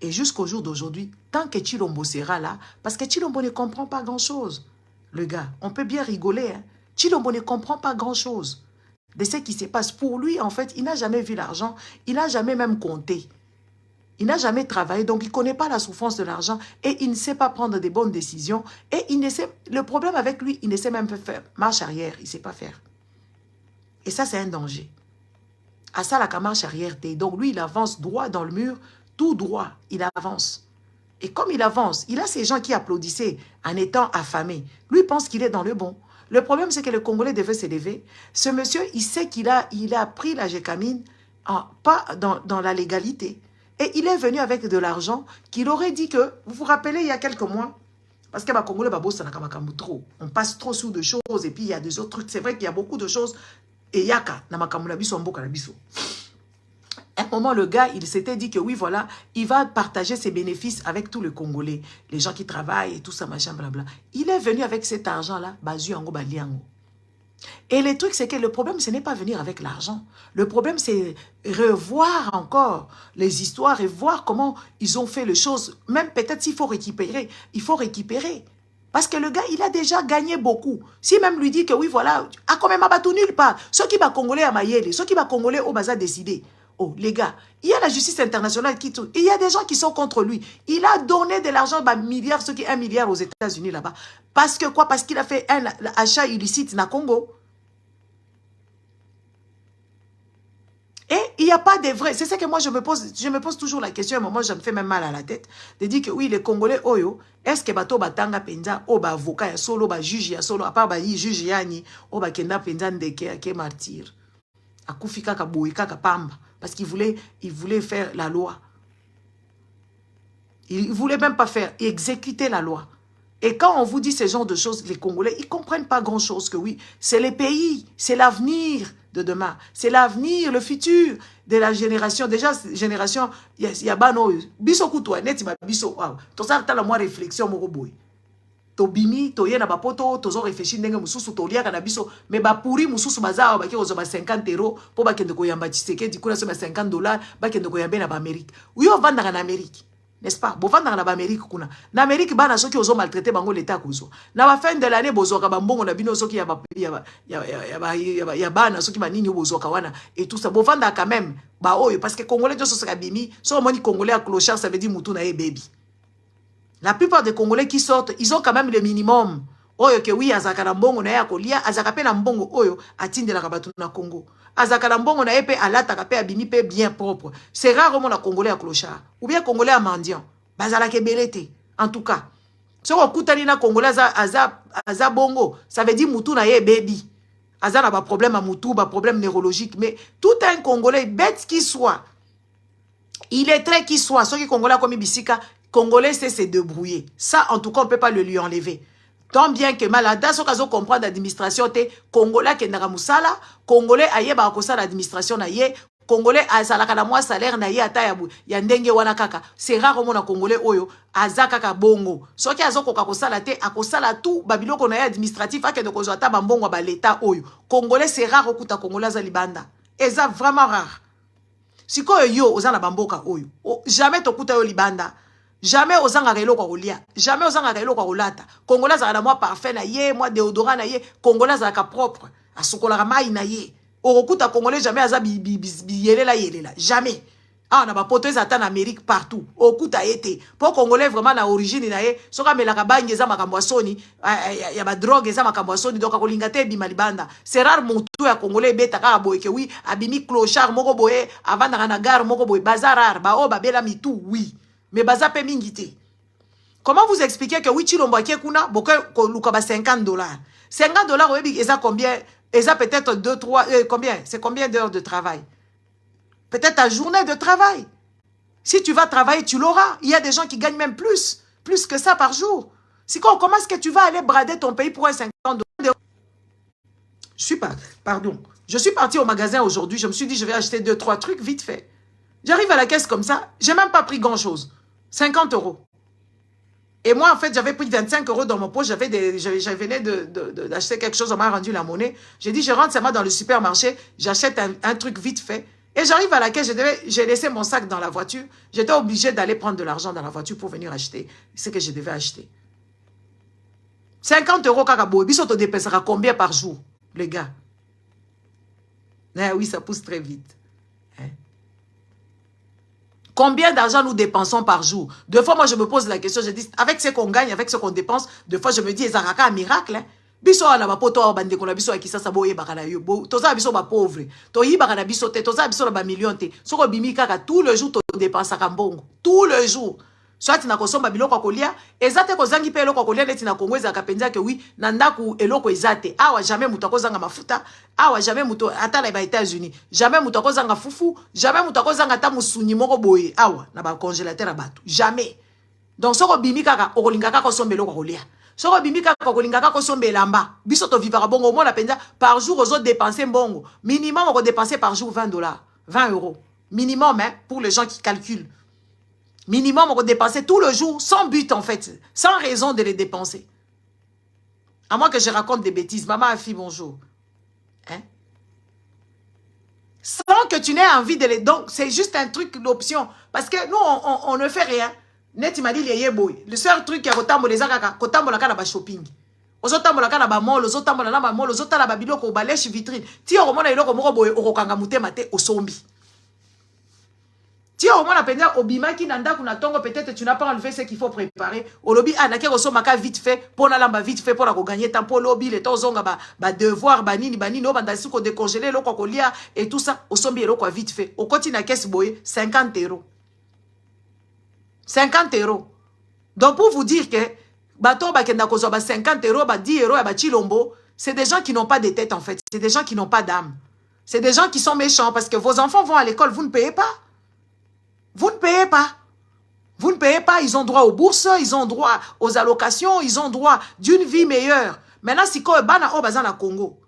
Et jusqu'au jour d'aujourd'hui, tant que Chilombo sera là, parce que Chilombo ne comprend pas grand-chose, le gars, on peut bien rigoler, hein? Chilombo ne comprend pas grand-chose de ce qui se passe. Pour lui, en fait, il n'a jamais vu l'argent, il n'a jamais même compté. Il n'a jamais travaillé, donc il ne connaît pas la souffrance de l'argent et il ne sait pas prendre des bonnes décisions. Et il ne sait, le problème avec lui, il ne sait même pas faire marche arrière, il ne sait pas faire. Et ça, c'est un danger. À ça, la marche arrière, donc lui, il avance droit dans le mur, tout droit, il avance. Et comme il avance, il a ces gens qui applaudissaient en étant affamés. Lui pense qu'il est dans le bon. Le problème, c'est que le Congolais devait s'élever. Ce monsieur, il sait qu'il a pris la gécamine, pas dans la légalité. Et il est venu avec de l'argent qu'il aurait dit que, vous vous rappelez, il y a quelques mois, parce que Congolais, trop. On passe trop sous de choses et puis il y a des autres trucs. C'est vrai qu'il y a beaucoup de choses. Et yaka, na biso mboka na biso. À un moment, le gars, il s'était dit que oui, voilà, il va partager ses bénéfices avec tous les Congolais, les gens qui travaillent et tout ça, machin, blabla. Il est venu avec cet argent-là, bazu ango baliango. Et le truc, c'est que le problème, ce n'est pas venir avec l'argent. Le problème, c'est revoir encore les histoires et voir comment ils ont fait les choses. Même peut-être s'il faut récupérer, il faut récupérer. Parce que le gars, il a déjà gagné beaucoup. Si même lui dit que oui, voilà, à quand même à tout nulle part. Ceux qui va Congolais à Mayele, ceux qui va Congolais au Baza décider. Oh, les gars, il y a la justice internationale qui tourne. Il y a des gens qui sont contre lui. Il a donné de l'argent, milliards, ceux qui 1 milliard aux États-Unis là-bas. Parce que quoi? Parce qu'il a fait un achat illicite na Congo. Et il n'y a pas de vrai. C'est ça que moi, je me pose toujours la question. À un moment, je me fais même mal à la tête. De dire que oui, les Congolais, oyo, est-ce que bato batanga penza, o ba avocat ya solo, ba juge ya solo, à part ba juge yani, o ba kenda penza ndeke ke martyr. Akufika ka boika ka pamba. Parce qu'il voulait faire la loi. Il ne voulait même pas faire, exécuter la loi. Et quand on vous dit ce genre de choses, les Congolais, ils ne comprennent pas grand-chose que oui, c'est les pays, c'est l'avenir de demain. C'est l'avenir, le futur de la génération. Déjà, génération, il y a bano, biso kuto, net ma biso, wow. To ça ta la moi réflexion mo boy. To bimi, to yena ba poto, to zo réfléchir ndenge mususu to liaka na biso, mais ba pourri mususu bazao ba ki ozo ba 50 € pour ba kende ko yamba Tshisekedi kuna so ba $50 ba kende ko yamba na ba Amérique. Uyo vanda na Amérique. N'est-ce pas? Bo vanda na ba Amérique kuna. Na Amérique bana soki ozo maltraiter bango l'état kozo. Na ba fin de l'année bozo ka ba mbongo na bino soki ya bana soki ba nini bozo ka wana et tout ça. Bo vanda quand même ba oyo parce que Congolais jo so ka bimi, so moni Congolais à clochard ça veut dire mutu na e baby. La plupart des Congolais qui sortent, ils ont quand même le minimum. Oyo ke oui azaka na mbongo na ya kolia, azaka pe na mbongo oyo atindela ka batu na Congo. Azaka na mbongo na ye pe alata ka pe abimi pe bien propre. C'est rarement la Congolais à clochard ou bien Congolais à mendiant. Bazala ke belete. En tout cas, si on kutani na Congolais aza bongo, ça veut dire mutu na ye baby. Aza na ba problème à mutu, ba problème neurologique, mais tout un Congolais bête qui soit, il est très qui soit, ceux qui Congolais comme bisika Congolais sait se débrouiller. Ça, en tout cas, on ne peut pas le lui enlever. Tant bien que malade, ce qu'on comprend l'administration, Congolais qui n'a musala, Congolais aye ba kosa l'administration na ye, Congolais a salaka na moi salaire na ye atayabu, ya ndenge wana kaka. C'est rare au Congolais oyo, azaka ka bongo. Ce qui azoko ka kosala te, akosala tout, babilo qu'on a administratif, ake de kozota bambongo ba l'état oyo. Congolais c'est rare au kuta Congolais za libanda. Et ça vraiment rare. Si ko yo ozana bamboka oyo, jamais to kuta yo libanda. Jamais aux angarailo kwa rolia, jamais aux angarailo kwa rolata. Congolais a la moi parfait na ye, moi déodorant na ye, Congolais a ka propre, a sokola mai na ye. Orokuta Congolais jamais aza yele la, jamais. Ah, on a pas poteuse en Amérique partout. Au coup, t'as été. Pour Congolais, vraiment, la origine, il y a, so comme la cabane, il y a ma camboisoni, il y a ma drogue, il y a ma camboisoni, donc, à Kolingate, bimalibanda. C'est rare, mon tout, à Congolais, beta, boy, que oui, abimi clochard, moko boye, avant de gare, moko boye, bazar rare, ba, oh, ba, bela, mi tout, oui. Mais bazar, pe mingite. Comment vous expliquez que oui, Chilombo, qui est kuna, boko, lukaba $50. $50, oui, ils ont combien? Ils ont peut-être 2, 3, combien? C'est combien d'heures de travail? Peut-être ta journée de travail. Si tu vas travailler, tu l'auras. Il y a des gens qui gagnent même plus que ça par jour. Si comment est-ce que tu vas aller brader ton pays pour un $50? Je suis parti au magasin aujourd'hui. Je me suis dit, je vais acheter 2, 3 trucs vite fait. J'arrive à la caisse comme ça. J'ai même pas pris grand-chose. 50 €. Et moi, en fait, j'avais pris 25 € dans mon poche. Je venais d'acheter quelque chose. On m'a rendu la monnaie. J'ai dit, je rentre seulement dans le supermarché. J'achète un truc vite fait. Et j'arrive à la caisse. J'ai laissé mon sac dans la voiture. J'étais obligée d'aller prendre de l'argent dans la voiture pour venir acheter ce que je devais acheter. 50 €, Kakabo. Biso te dépensera combien par jour, les gars? Oui, ça pousse très vite. Combien d'argent nous dépensons par jour? Deux fois, moi, je me pose la question, je dis, avec ce qu'on gagne, avec ce qu'on dépense, deux fois, je me dis, ezaraka un miracle, hein? Biso ala ba poto bande ko na biso akisa sa boye bakana yo. Toza biso ba pauvre. To yi bakana biso te, toza biso ba million te. Soko bimi kaka tout le jour to dépense ka mbongo. Tout le jour. Soit na kosomba biloko kolia, ezate ko zangi pe eloko kolia neti na Kongo ezaka penza ke oui, na ndaku eloko ezate. Awa jamais muto akozanga mafuta, awa jamais muto atala ba États-Unis. Jamais muto akozanga fufu, jamais muto akozanga ta musuni moko boye. Awa na ba congélateur abatu. Jamais. Donc soko bimi kaka okolinga kaka kosomba eloko kolia. Soko bimi kaka kolinga kaka kosomba elamba. Biso to vivara bongo mo na penza par jour aux autres dépenser bongo. Minimum on dépenser par jour $20, 20 €. Minimum hein, pour les gens qui calculent. Minimum, on va dépenser tout le jour, sans but en fait, sans raison de les dépenser. À moins que je raconte des bêtises. Maman a fait bonjour. Hein? Sans que tu n'aies envie de les... Donc, c'est juste un truc, l'option. Parce que nous, on ne fait rien. Net, il m'a dit, le seul truc qui est kotambo les akaka, kotambo la kana ba shopping. Ozotambo la kana ba mall, ozotambo la ba mall, ozotala ba biloko ba lèche vitrine. Ti oromona iloko moko boye okokanga mutema te osombi. Si au moins la obima qui nanda kuna tongo peut-être tu n'as pas enlevé ce qu'il faut préparer. Au lobby ah na kero somaka vite fait pour na lamba vite fait pour la gagner temps pour lobby les temps zonga ba devoir banini banini obanda suko décongeler loko kolia et tout ça au sombi loko vite fait. Au continue na caisse boye 50 €. 50 €. Donc pour vous dire que bato ba kenda ko ba 50 €, ba 10 € ba chilombo, c'est des gens qui n'ont pas de tête en fait, c'est des gens qui n'ont pas d'âme. C'est des gens qui sont méchants parce que vos enfants vont à l'école, vous ne payez pas. Vous ne payez pas. Vous ne payez pas. Ils ont droit aux bourses, ils ont droit aux allocations, ils ont droit d'une vie meilleure. Maintenant, si quoi bana o bazana Congo.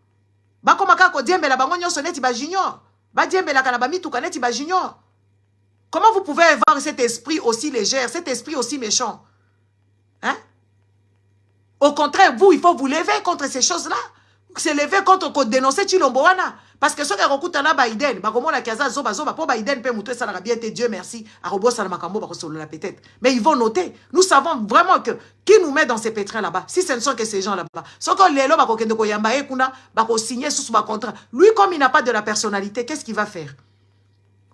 Ba komaka ko diembe la bango nyonso neti ba junior. Ba diembe la kana ba mituka neti ba junior. Comment vous pouvez avoir cet esprit aussi léger, cet esprit aussi méchant? Hein? Au contraire, vous, il faut vous lever contre ces choses-là. Se lever contre dénoncer Chilomboana. Parce que ceux qui ont écouté Biden, Biden peut montrer ça bien, Dieu merci, mais ils vont noter. Nous savons vraiment que qui nous met dans ces pétrins là-bas, si ce ne sont que ces gens là-bas. Lui, comme il n'a pas de la personnalité, qu'est-ce qu'il va faire?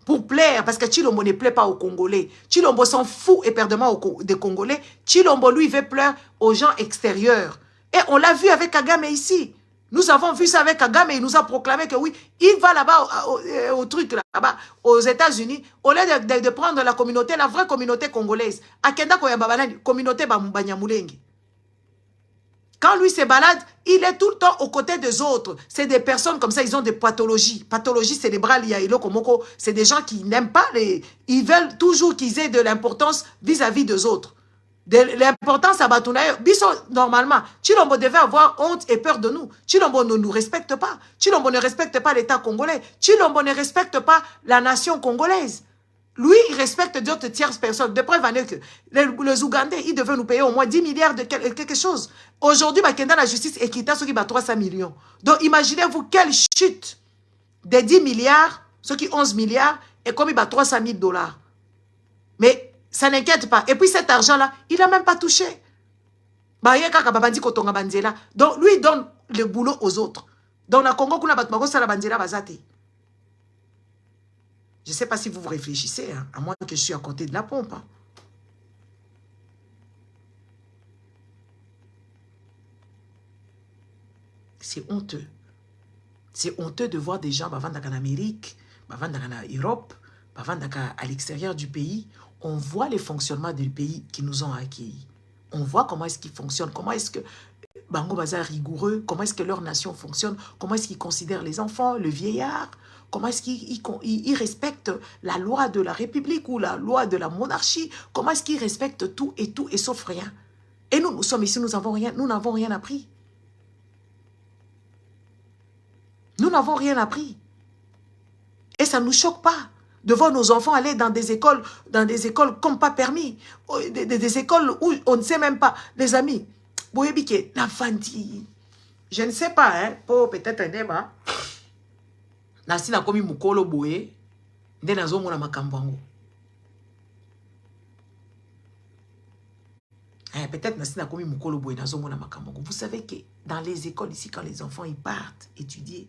Pour plaire, parce que Chilombo ne plaît pas aux Congolais. Chilombo s'en fout éperdument des Congolais. Chilombo, lui, veut plaire aux gens extérieurs. Et on l'a vu avec Kagame ici. Nous avons vu ça avec Kagame et il nous a proclamé que oui, il va là-bas au truc là-bas, aux États-Unis, au lieu de prendre la communauté, la vraie communauté congolaise. Akenda Koyababalani, communauté Banyamulenge. Quand lui se balade, il est tout le temps aux côtés des autres. C'est des personnes comme ça, ils ont des pathologies. Pathologie cérébrale, c'est des gens qui n'aiment pas les... Ils veulent toujours qu'ils aient de l'importance vis-à-vis des autres. De l'importance à Batounaï, normalement, Chilombo devait avoir honte et peur de nous. Chilombo ne nous respecte pas. Chilombo ne respecte pas l'État congolais. Chilombo ne respecte pas la nation congolaise. Lui, il respecte d'autres tierces personnes. De preuve en est que les Ougandais, ils devaient nous payer au moins 10 milliards de quelque chose. Aujourd'hui, la justice équitable, ceux qui battent 300 millions. Donc, imaginez-vous quelle chute de 10 milliards, ceux qui 11 milliards, et comme il bat 300 000 $. Mais ça n'inquiète pas. Et puis cet argent-là, il n'a même pas touché. Donc lui, il donne le boulot aux autres. Donc, la Congo, Je ne sais pas si vous vous réfléchissez, hein, à moins que je suis à côté de la pompe. Hein. C'est honteux. C'est honteux de voir des gens en Amérique, en Europe, à l'extérieur du pays. On voit les fonctionnements du pays qui nous ont accueillis. On voit comment est-ce qu'ils fonctionnent, comment est-ce que Bango Bazar rigoureux, comment est-ce que leur nation fonctionne, comment est-ce qu'ils considèrent les enfants, le vieillard, comment est-ce qu'ils respectent la loi de la République ou la loi de la monarchie, comment est-ce qu'ils respectent tout et sauf rien. Et nous sommes ici, nous n'avons rien appris. Nous n'avons rien appris. Et ça ne nous choque pas de voir nos enfants aller dans des écoles comme pas permis, des écoles où on ne sait même pas. Les amis, je ne sais pas, hein, pour peut-être un débat. Nasi na komi mukolo boye, nde nazo mona makambo yango. Peut-être nasi na komi mukolo boye nazo mona makambo yango. Vous savez que dans les écoles ici, quand les enfants ils partent étudier,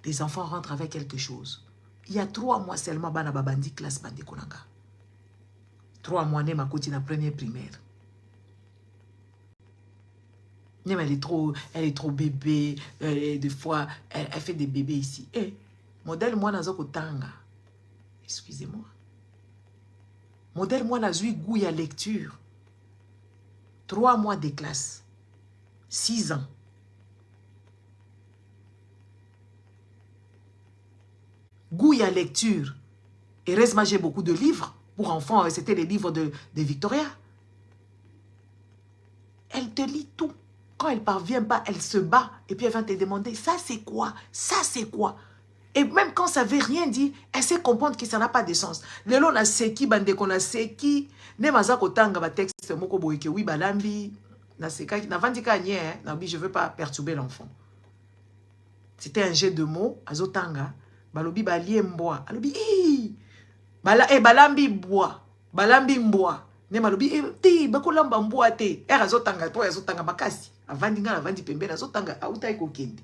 les enfants rentrent avec quelque chose. Il y a 3 mois seulement, bana babandi classe bande konanga. 3 mois, ne makoti na première primaire. Elle est trop bébé. Des fois, elle fait des bébés ici. Modèle moi nazo kotanga. Excusez-moi. Modèle moi nazo goût à lecture. 3 mois de classe. 6 ans. Goût à lecture. Et reste, j'ai beaucoup de livres. Pour enfants, c'était les livres de Victoria. Elle te lit tout. Quand elle ne parvient pas, elle se bat. Et puis elle va te demander, ça c'est quoi? Ça c'est quoi? Et même quand ça ne veut rien dire, elle sait comprendre que ça n'a pas de sens. Lelo na seki, bande qu'on a seki, ne maza kotanga ba texte moko boyeke, oui, balambi, na seka, na vandika nye, na bi, je ne veux pas perturber l'enfant. C'était un jeu de mots, azotanga, balobi balie mboa, alobi, balambi mboa, balambi mboa. Ne malobi te bakolamba mboa te azotanga to azotanga makasi avandi nga avandi pembeni azotanga auta ekokende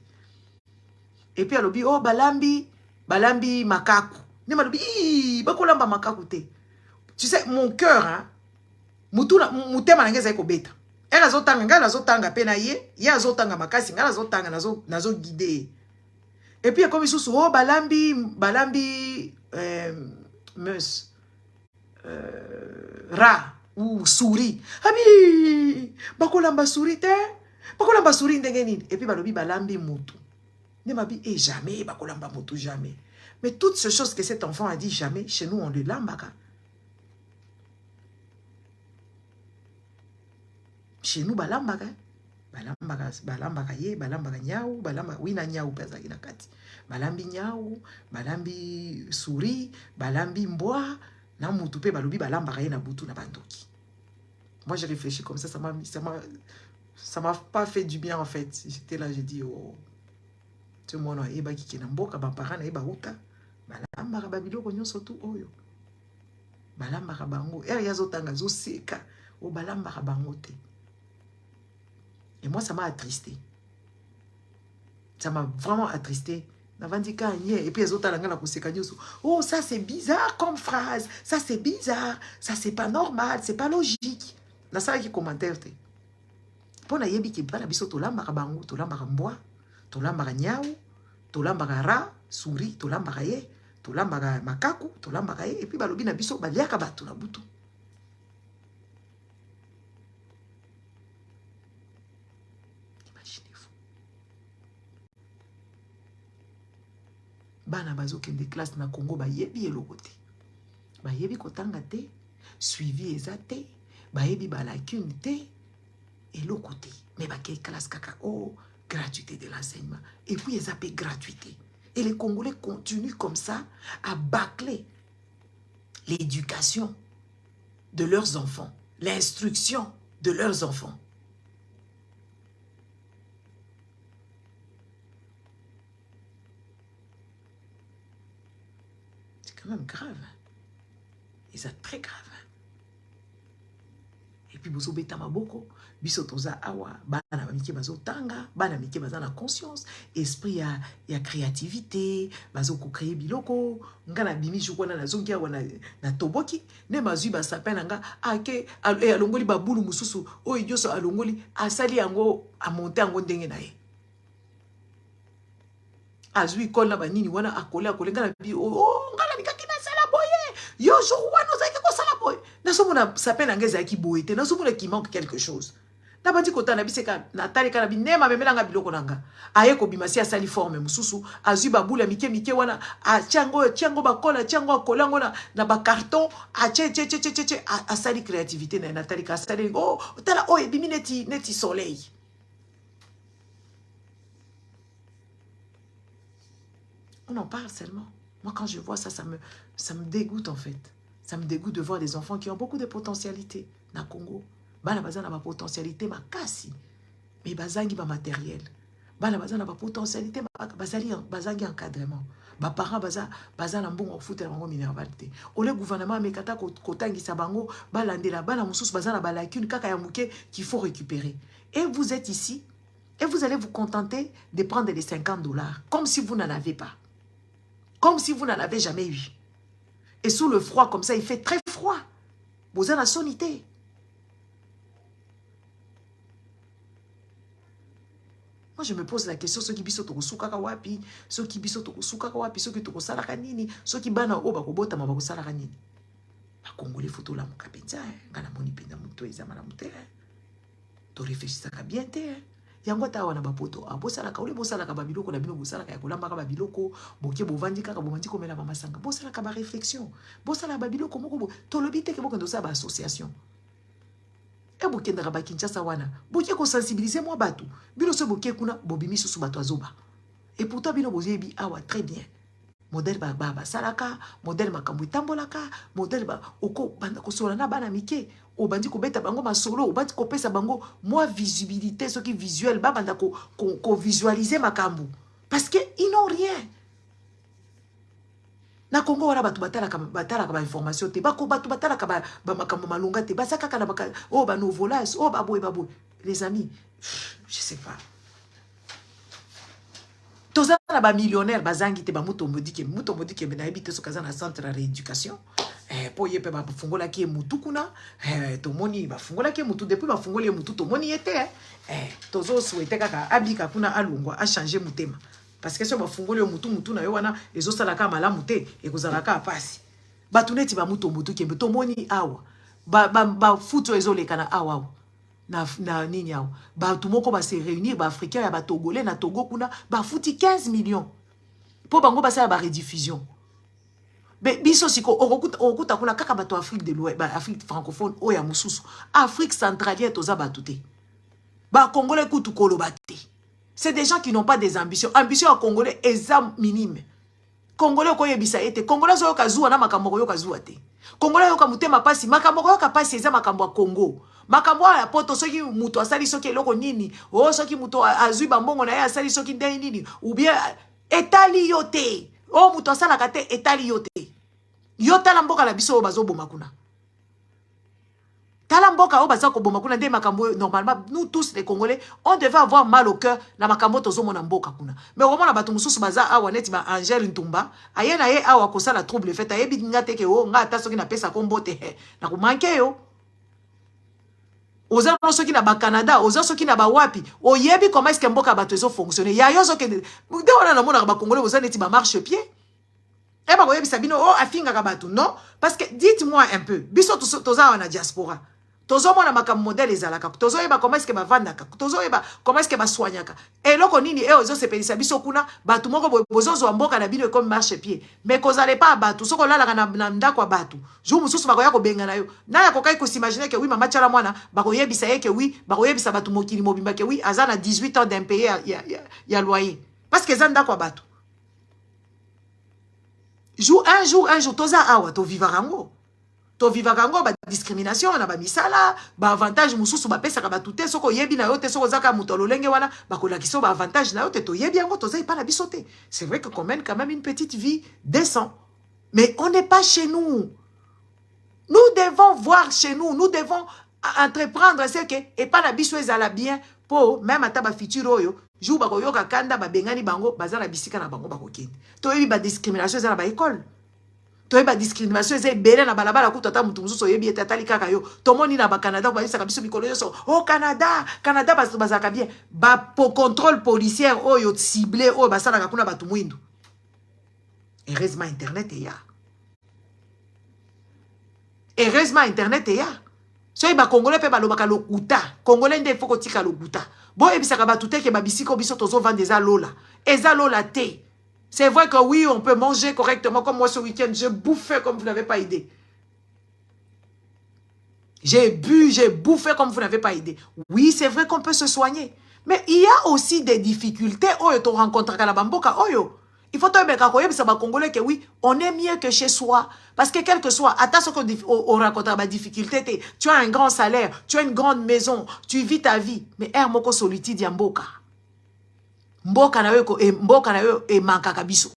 et puis alobi oh balambi makaku ne malobi bakolamba makaku te. Tu sais mon cœur hein mutema nanga ezai kobeta azotanga nga azotanga pe na ye azotanga makasi nga azotanga nazo guider et puis comme isusu oh balambi meus ra ou souris. Abi, bakolamba souris te. Bakolamba souris ndenge nini. Et puis balobi balambi mutu. Ne mabi jamais bakolamba mutu jamais. Mais toutes ces choses que cet enfant a dit jamais, chez nous on le lambaka. Chez nous balambaka. Balambaka ye, balambaka nyau, balambaka wina nyau pesa kina kati. Balambi nyau, balambi souris, balambi mboa. Na mutu pe balobi balambaka ye na butu na bandoki. Moi j'ai réfléchi comme ça m'a pas fait du bien en fait. J'étais là, j'ai dit oh tout le monde a eba ki na mboka ba parents na eba uta balambaka babiloko nyonso tu oyo. Balambaka bango yazotanga zo seka o balambaka bango te. Et moi ça m'a attristé. Ça m'a vraiment attristé. Et puis les autres oh ça c'est bizarre comme phrase, ça c'est bizarre, ça c'est pas normal, c'est pas logique. Na ça qui commentaire te. Pour na yebi ki bana biso to lambaka bango, to lambaka mboa, to lambaka nyau, to lambaka ra, souris, to lambaka ye, to lambaka makaku, to lambaka ye et puis balobi na biso baliaka bato na butu. Bana bazo kende classe na Congo ba yebi eloko te. Ba yebi kotanga te, suivi eza te, ba yebi ba lacune te, eloko te. Mais ba ke classe kaka oh gratuité de l'enseignement et puis eza pe gratuité. Et les Congolais continuent comme ça à bâcler l'éducation de leurs enfants, l'instruction de leurs enfants. C'est quand même grave. Et c'est très grave. Et puis bozo beta maboko biso toza awa bana ba mike bazo tanga bana mike baza na conscience esprit ya créativité bazo ko créer biloko ngana bimi jukona na zongia wana na toboki ne mazui ba sapena nga ake alongoli babulu mususu o idioso alongoli asali yango a monter yango ndenge na ye azui kola ba nini wana akole ngana bi ngana mikaki na sala boye yo jo wana zaki ko sala boye na somo na sapena ngeza ki boye te na somo ki manque quelque chose na bandi kota na biseka na tali kana binema memelanga biloko nanga aye ko bimasi asali forme mususu azui babula mike wana a tiango bakola tiango akolango na ba carton a che asali créativité na tali ka asali tala ebimi neti soleil. On en parle seulement. Moi, quand je vois ça, ça me dégoûte en fait. Ça me dégoûte de voir des enfants qui ont beaucoup de potentialité dans le Congo. Bana bazana ba potentialité makasi. Mais bazangi ba matériel. Bana bazana ba potentialité bazangi encadrement. Ba parents bazana mbongo futa bango mineralité. Ole gouvernement amekata kotangisa bango balandela bana mususu bazana ba lacune kaka ya muke qu'il faut récupérer. Et vous êtes ici et vous allez vous contenter de prendre les $50 comme si vous n'en avez pas. Comme si vous n'en avez jamais eu. Et sous le froid, comme ça, il fait très froid. Vous avez la sonité. Moi, je me pose la question, ceux qui biso toko sukaka wapi, ceux qui biso toko sukaka wapi, ceux qui toko salaka nini, ceux qui bana o bako bota ma bako salaka nini. Ba Congolais photo la muka penza, ngana moni penda muto ezama na muté. To réfléchissaka bien te. Yango ta wana bapoto abosala ka ule bosala ka babiloko na bino bosala ka kolamba ka babiloko boke bovandi kaka bomandi komela mama sanga bosala ka ba réflexion bosala babiloko moko to lobite ke boko ndosa ba association e boke ndaka ba Kinshasa wana boke ko sensibiliser moi batu bino so boke kuna bobimi susu batu azoba et pourtant bino bozebi awa très bien modèle ba salaka modèle makambo tambolaka modèle ba oko banda ko sola na bana mike o bandi ko beta bango masolo o bandi ko pesa bango moi visibilité ce qui visuel ba banda ko visualiser makambo parce que ils n'ont rien na Congo wana batu batala ka ba information te ba ko batu batala ka ba makambo malunga te ba saka kana ba o ba novolage o ba boy les amis je sais pas. Toza na ba millionnaire bazangi te ba muto modike na habite so kaza na centre de rééducation po yepe ba fungola ki mutu kuna to moni ba fungola ki mutu depuis ba fungola mutu to moni ete tozo souhaiter kaka abika kuna alungwa a changer mutema parce que so ba fungola mutu na yo wana ezo sala ka malamu te ekozala ka pasi batuneti ba mutu kembe to moni awa ba futo ezo lekana awa na nini yao batu moko ba se réunir ba africain ya ba togolais na Togo kuna ba futi 15 millions po bango ba sala ba rediffusion be biso siko okuta kuna kaka bato Afrique de l'Ouest ba Afrique francophone o ya mususu Afrique centralière toza batute ba congolais kutu kolobate c'est des gens qui n'ont pas des ambitions à congolais exam minime congolais ko yebisa ete congolais zo kazua na makambo yo kazua te congolais yo kamutema pasi makambo yo kapasi eza makambo ya Congo makambo ya poto soki muto asali soki eloko nini o soki muto azui bambongo na ye asali soki ndeni nini ou bien etali yote o muto asala kate etali yote yota la mboka la biso bazo boma kuna tala mboka o baza ko boma kuna nde makambo normalement nous tous les Congolais on devait avoir mal au cœur na makambo tozo mona mboka kuna mais au na bato mususu baza awa neti ba Angel Ntumba ayena ye awa ko sala trouble fait ayebi ngate ke o ngata soki na pesa kombote na ko manke yo oza soki na ba Canada oza soki na ba wapi oyebi comment est-ce que mboka bato ezo fonctionner ya yo soki de wana na mona ba Congolais oza neti ba marche pied et ba oyebi sabino o afinga ka bato non parce que dites-moi un peu biso toza na diaspora tozo mona makambo modèle ezalaka tozo yeba comment est-ce que ba vandaka tozo yeba comment est-ce que ba soignaka et loko nini ozo sepelisa biso kuna bato moko bozozo mboka na bino comme marche pied mais kozale pas bato soko lalaka na ndako ya bato jour mususu bakoya ko benga na yo na ya kokai ko s'imaginer que oui mama tchala mwana bakoyebisa ye que oui bakoyebisa bato mokili mobimba que oui azana 18 ans d'impayé ya loyer parce que zanda kwa bato un jour toza awa to vivarango to vivarango ba discrimination na ba misala ba avantage mususu ba pesa ka batute soko yebi na yote soko zaka mutololenge wana bakola kiso ba avantage na yote to yebi yango to zai pas na bisote. C'est vrai que qu'on mène quand même une petite vie décente mais on n'est pas chez nous. Nous devons voir chez nous, nous devons entreprendre, c'est que, et pas la biso ezala bien, pour même à ta futur oyo, jou bako yoka kanda, ba bengani bango, bazala bisika na bango bako kende. To yebi ba discrimination ezala ba école. To yebi ba discrimination ezala belé na balabala kuta ta mutu mususu yebi etatali kaka yo. To moni na ba Canada, ba yisa kabiso mikolo yo so, oh Canada, Canada bazaka bien. Ba pour contrôle policier oyo ciblé, oyo basala kakuna batu mwindu. Heureusement internet est ya. Heureusement internet est ya. Soy ba congolais pe ba lobaka lokuta. Congolais nde foko tika lokuta. Bon ebisaka ba tout ke ba bisiko biso tozo vendre des lola. Eza lola te. C'est vrai que oui, on peut manger correctement comme moi ce week-end, je bouffais comme vous n'avez pas idée. J'ai bu, j'ai bouffé comme vous n'avez pas idée. Oui, c'est vrai qu'on peut se soigner. Mais il y a aussi des difficultés. Oyo to rencontre à la bamboka oyo. Il faut que Congolais que oui, on est mieux que chez soi. Parce que quel que soit, attention qu'on rencontre des difficultés, tu as un grand salaire, tu as une grande maison, tu vis ta vie. Mais moko solitude ya mboka. Mboka na yo e manka kabiso.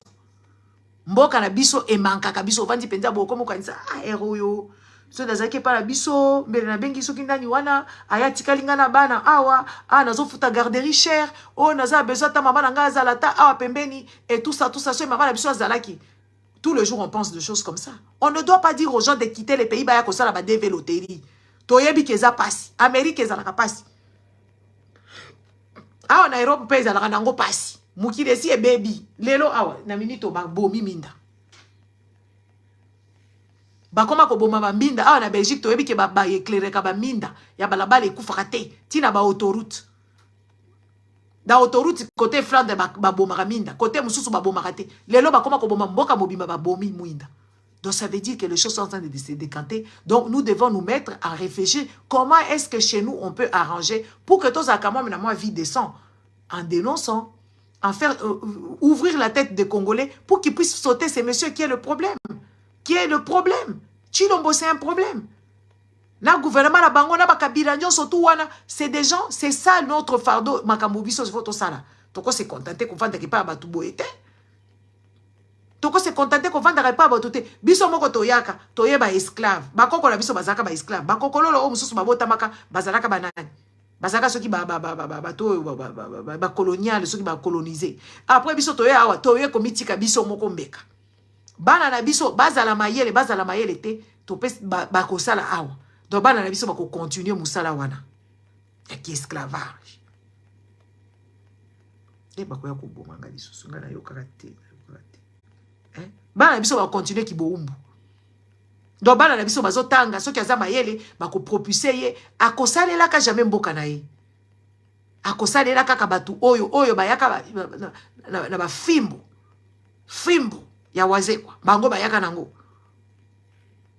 Mboka na biso e manka kabiso. Vandi penza boko mo kanisa yo. So nazaki pa la biso, mbele na bengi soki ndani wana, aya tikalinga na bana awa, nazo futa garderie cher, naza besoin ta maman nga azala ta awa pembeni et tout ça so maman la biso azalaki. Tous les jours on pense de choses comme ça. On ne doit pas dire aux gens de quitter les pays ba ya ko sala ba DV loterie. Toyebi keza passe, Amérique ezalaka passe. Awa na Europe pe ezalaka nango passe. Mukile si e baby, lelo awa na minito ba bomi minda. Bakoma ko boma minda awa na Belgique to yebi ke ba éclairer ka ba minda ya balabala ekufaka te tina ba autoroute da autoroute côté Flandre ba boma minda côté mususu ba boma te lelo bakoma ko boma mboka mobimba ba bomi mwinda. Donc ça veut dire que les choses sont en train de se décanter. Donc nous devons nous mettre à réfléchir comment est-ce que chez nous on peut arranger pour que tous à moi na vie descend en dénonçant, en faire ouvrir la tête des Congolais pour qu'ils puissent sauter ces messieurs qui est le problème. Qui est le problème? Chilombo, c'est un problème. Le gouvernement, la bango, la bakabila, surtout wana, c'est des gens, c'est ça notre fardeau. Makambobiso, c'est votre sala. Toko se contenté qu'on vende pas à Batoubo été. Toko se contenté qu'on vende pas à Batouté. Biso moko toyaka, toye ba esclave. Bakoko la biso bazaka ba esclave. Bakoko lolo o mususu babota maka bazalaka banani. Bazaka ceux qui ba colonial, ceux qui ba colonisé. Après biso toye awa, toye komitika biso moko mbeka. Bana na biso bazala mayele te to pes bakosala awa. Donc bana na biso bako continuer musala wana. Ya ki esclavage. Bako ya ko bomanga lisusu ngana yo karate. Bana na biso bako continuer ki boumbu. Donc bana na biso bazotanga soki aza mayele bako propulser ye akosalela ka jamais mboka na ye. Akosalela kaka batu oyo bayaka na ba fimbo. Fimbo ya wazekwa bango bayaka nango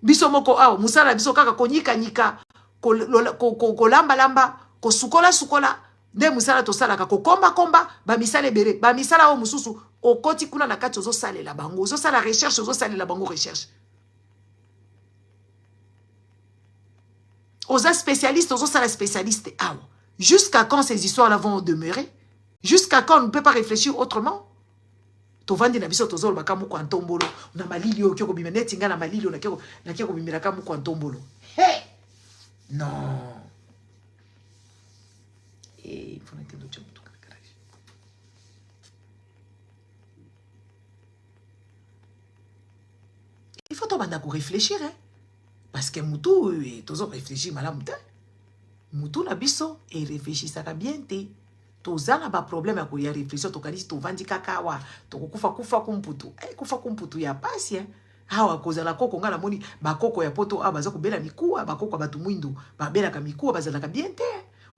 biso moko awa musala biso kaka konyika kolamba ko sukola nde musala to sala ka komba ba misala bere ba misala o mususu okoti kuna na kati ozo salela bango ozo sala recherche ozo salela bango recherche oza spécialiste ozo sala spécialiste awa jusqu'à quand ces histoires là vont demeurer jusqu'à quand on ne peut pas réfléchir autrement. Tovandi na biso tozolo bakamu kwa ntombolo na malili yo kyoko bimene tinga na malili na kyoko bimira kamu kwa ntombolo. Hey! Non. Il faut n'entendre tout le garage. Il faut tomber d'accord réfléchir hein. Parce que mutu tozo réfléchir malamu te. Mutu na biso et réfléchir ça bien te. Tozana ba problème ya ko ya réflexion to kanisi to vandi kakawa to kufa kumputu kufa kumputu ya pasi hawa kozala koko ngala moni ba koko ya poto abaza ko bela mikuwa ba koko batu mwindu ba bela ka mikuwa bazala ka bien te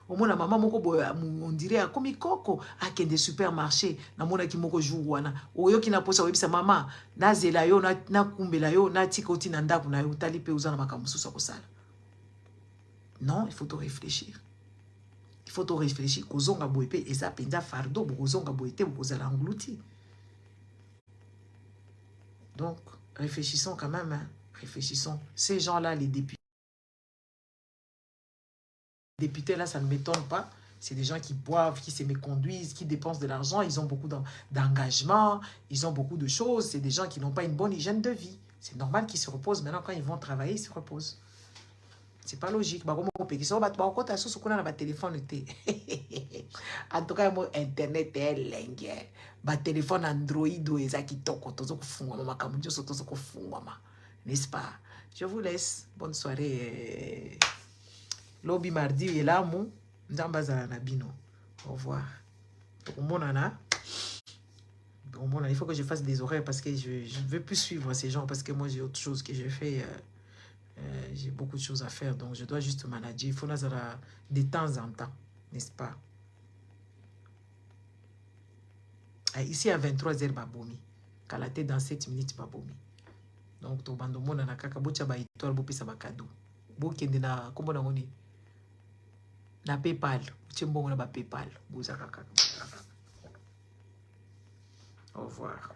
omona mama moko boy on dirait akomi koko akende supermarché na mona ki moko jour wana oyo ki na posa webisa mama na zela yo na kumbela yo na tikoti na ndaku na yo tali pe uzana makamususa ko sala. Non, il faut te réfléchir. Il faut réfléchir kozonga boepe et ça penda fardo kozonga boete kozala englouti. Donc réfléchissons quand même hein. Réfléchissons ces gens-là les députés là ça ne m'étonne pas, c'est des gens qui boivent, qui se méconduisent, qui dépensent de l'argent, ils ont beaucoup d'engagement, ils ont beaucoup de choses, c'est des gens qui n'ont pas une bonne hygiène de vie. C'est normal qu'ils se reposent maintenant quand ils vont travailler, ils se reposent. c'est pas logique. Bah comment on peut ça va pas côté sur qu'on a ba téléphone était. En tout cas, mon internet est lingue. Ba téléphone Android ou ezaki toko tozo kufungwa mama kamunjo so tozo kufungwa ma. N'est-ce pas? Je vous laisse. Bonne soirée. Lobby mardi et là mon Nzambaza na bino. Au revoir. Il faut que je fasse des horaires parce que je ne veux plus suivre ces gens parce que moi j'ai autre chose que je fais. J'ai beaucoup de choses à faire, donc je dois juste manager. Il faut de temps en temps, n'est-ce pas? Ici à 23h, Babomi. Kalaté dans 7 minutes, Babomi. Donc, to bandomo na kaka bocha ba étoile bo pesa ba cadeau. Bo kende na kombo na ngoni. Na PayPal. Chembongo na ba PayPal. Boza kaka. Au revoir.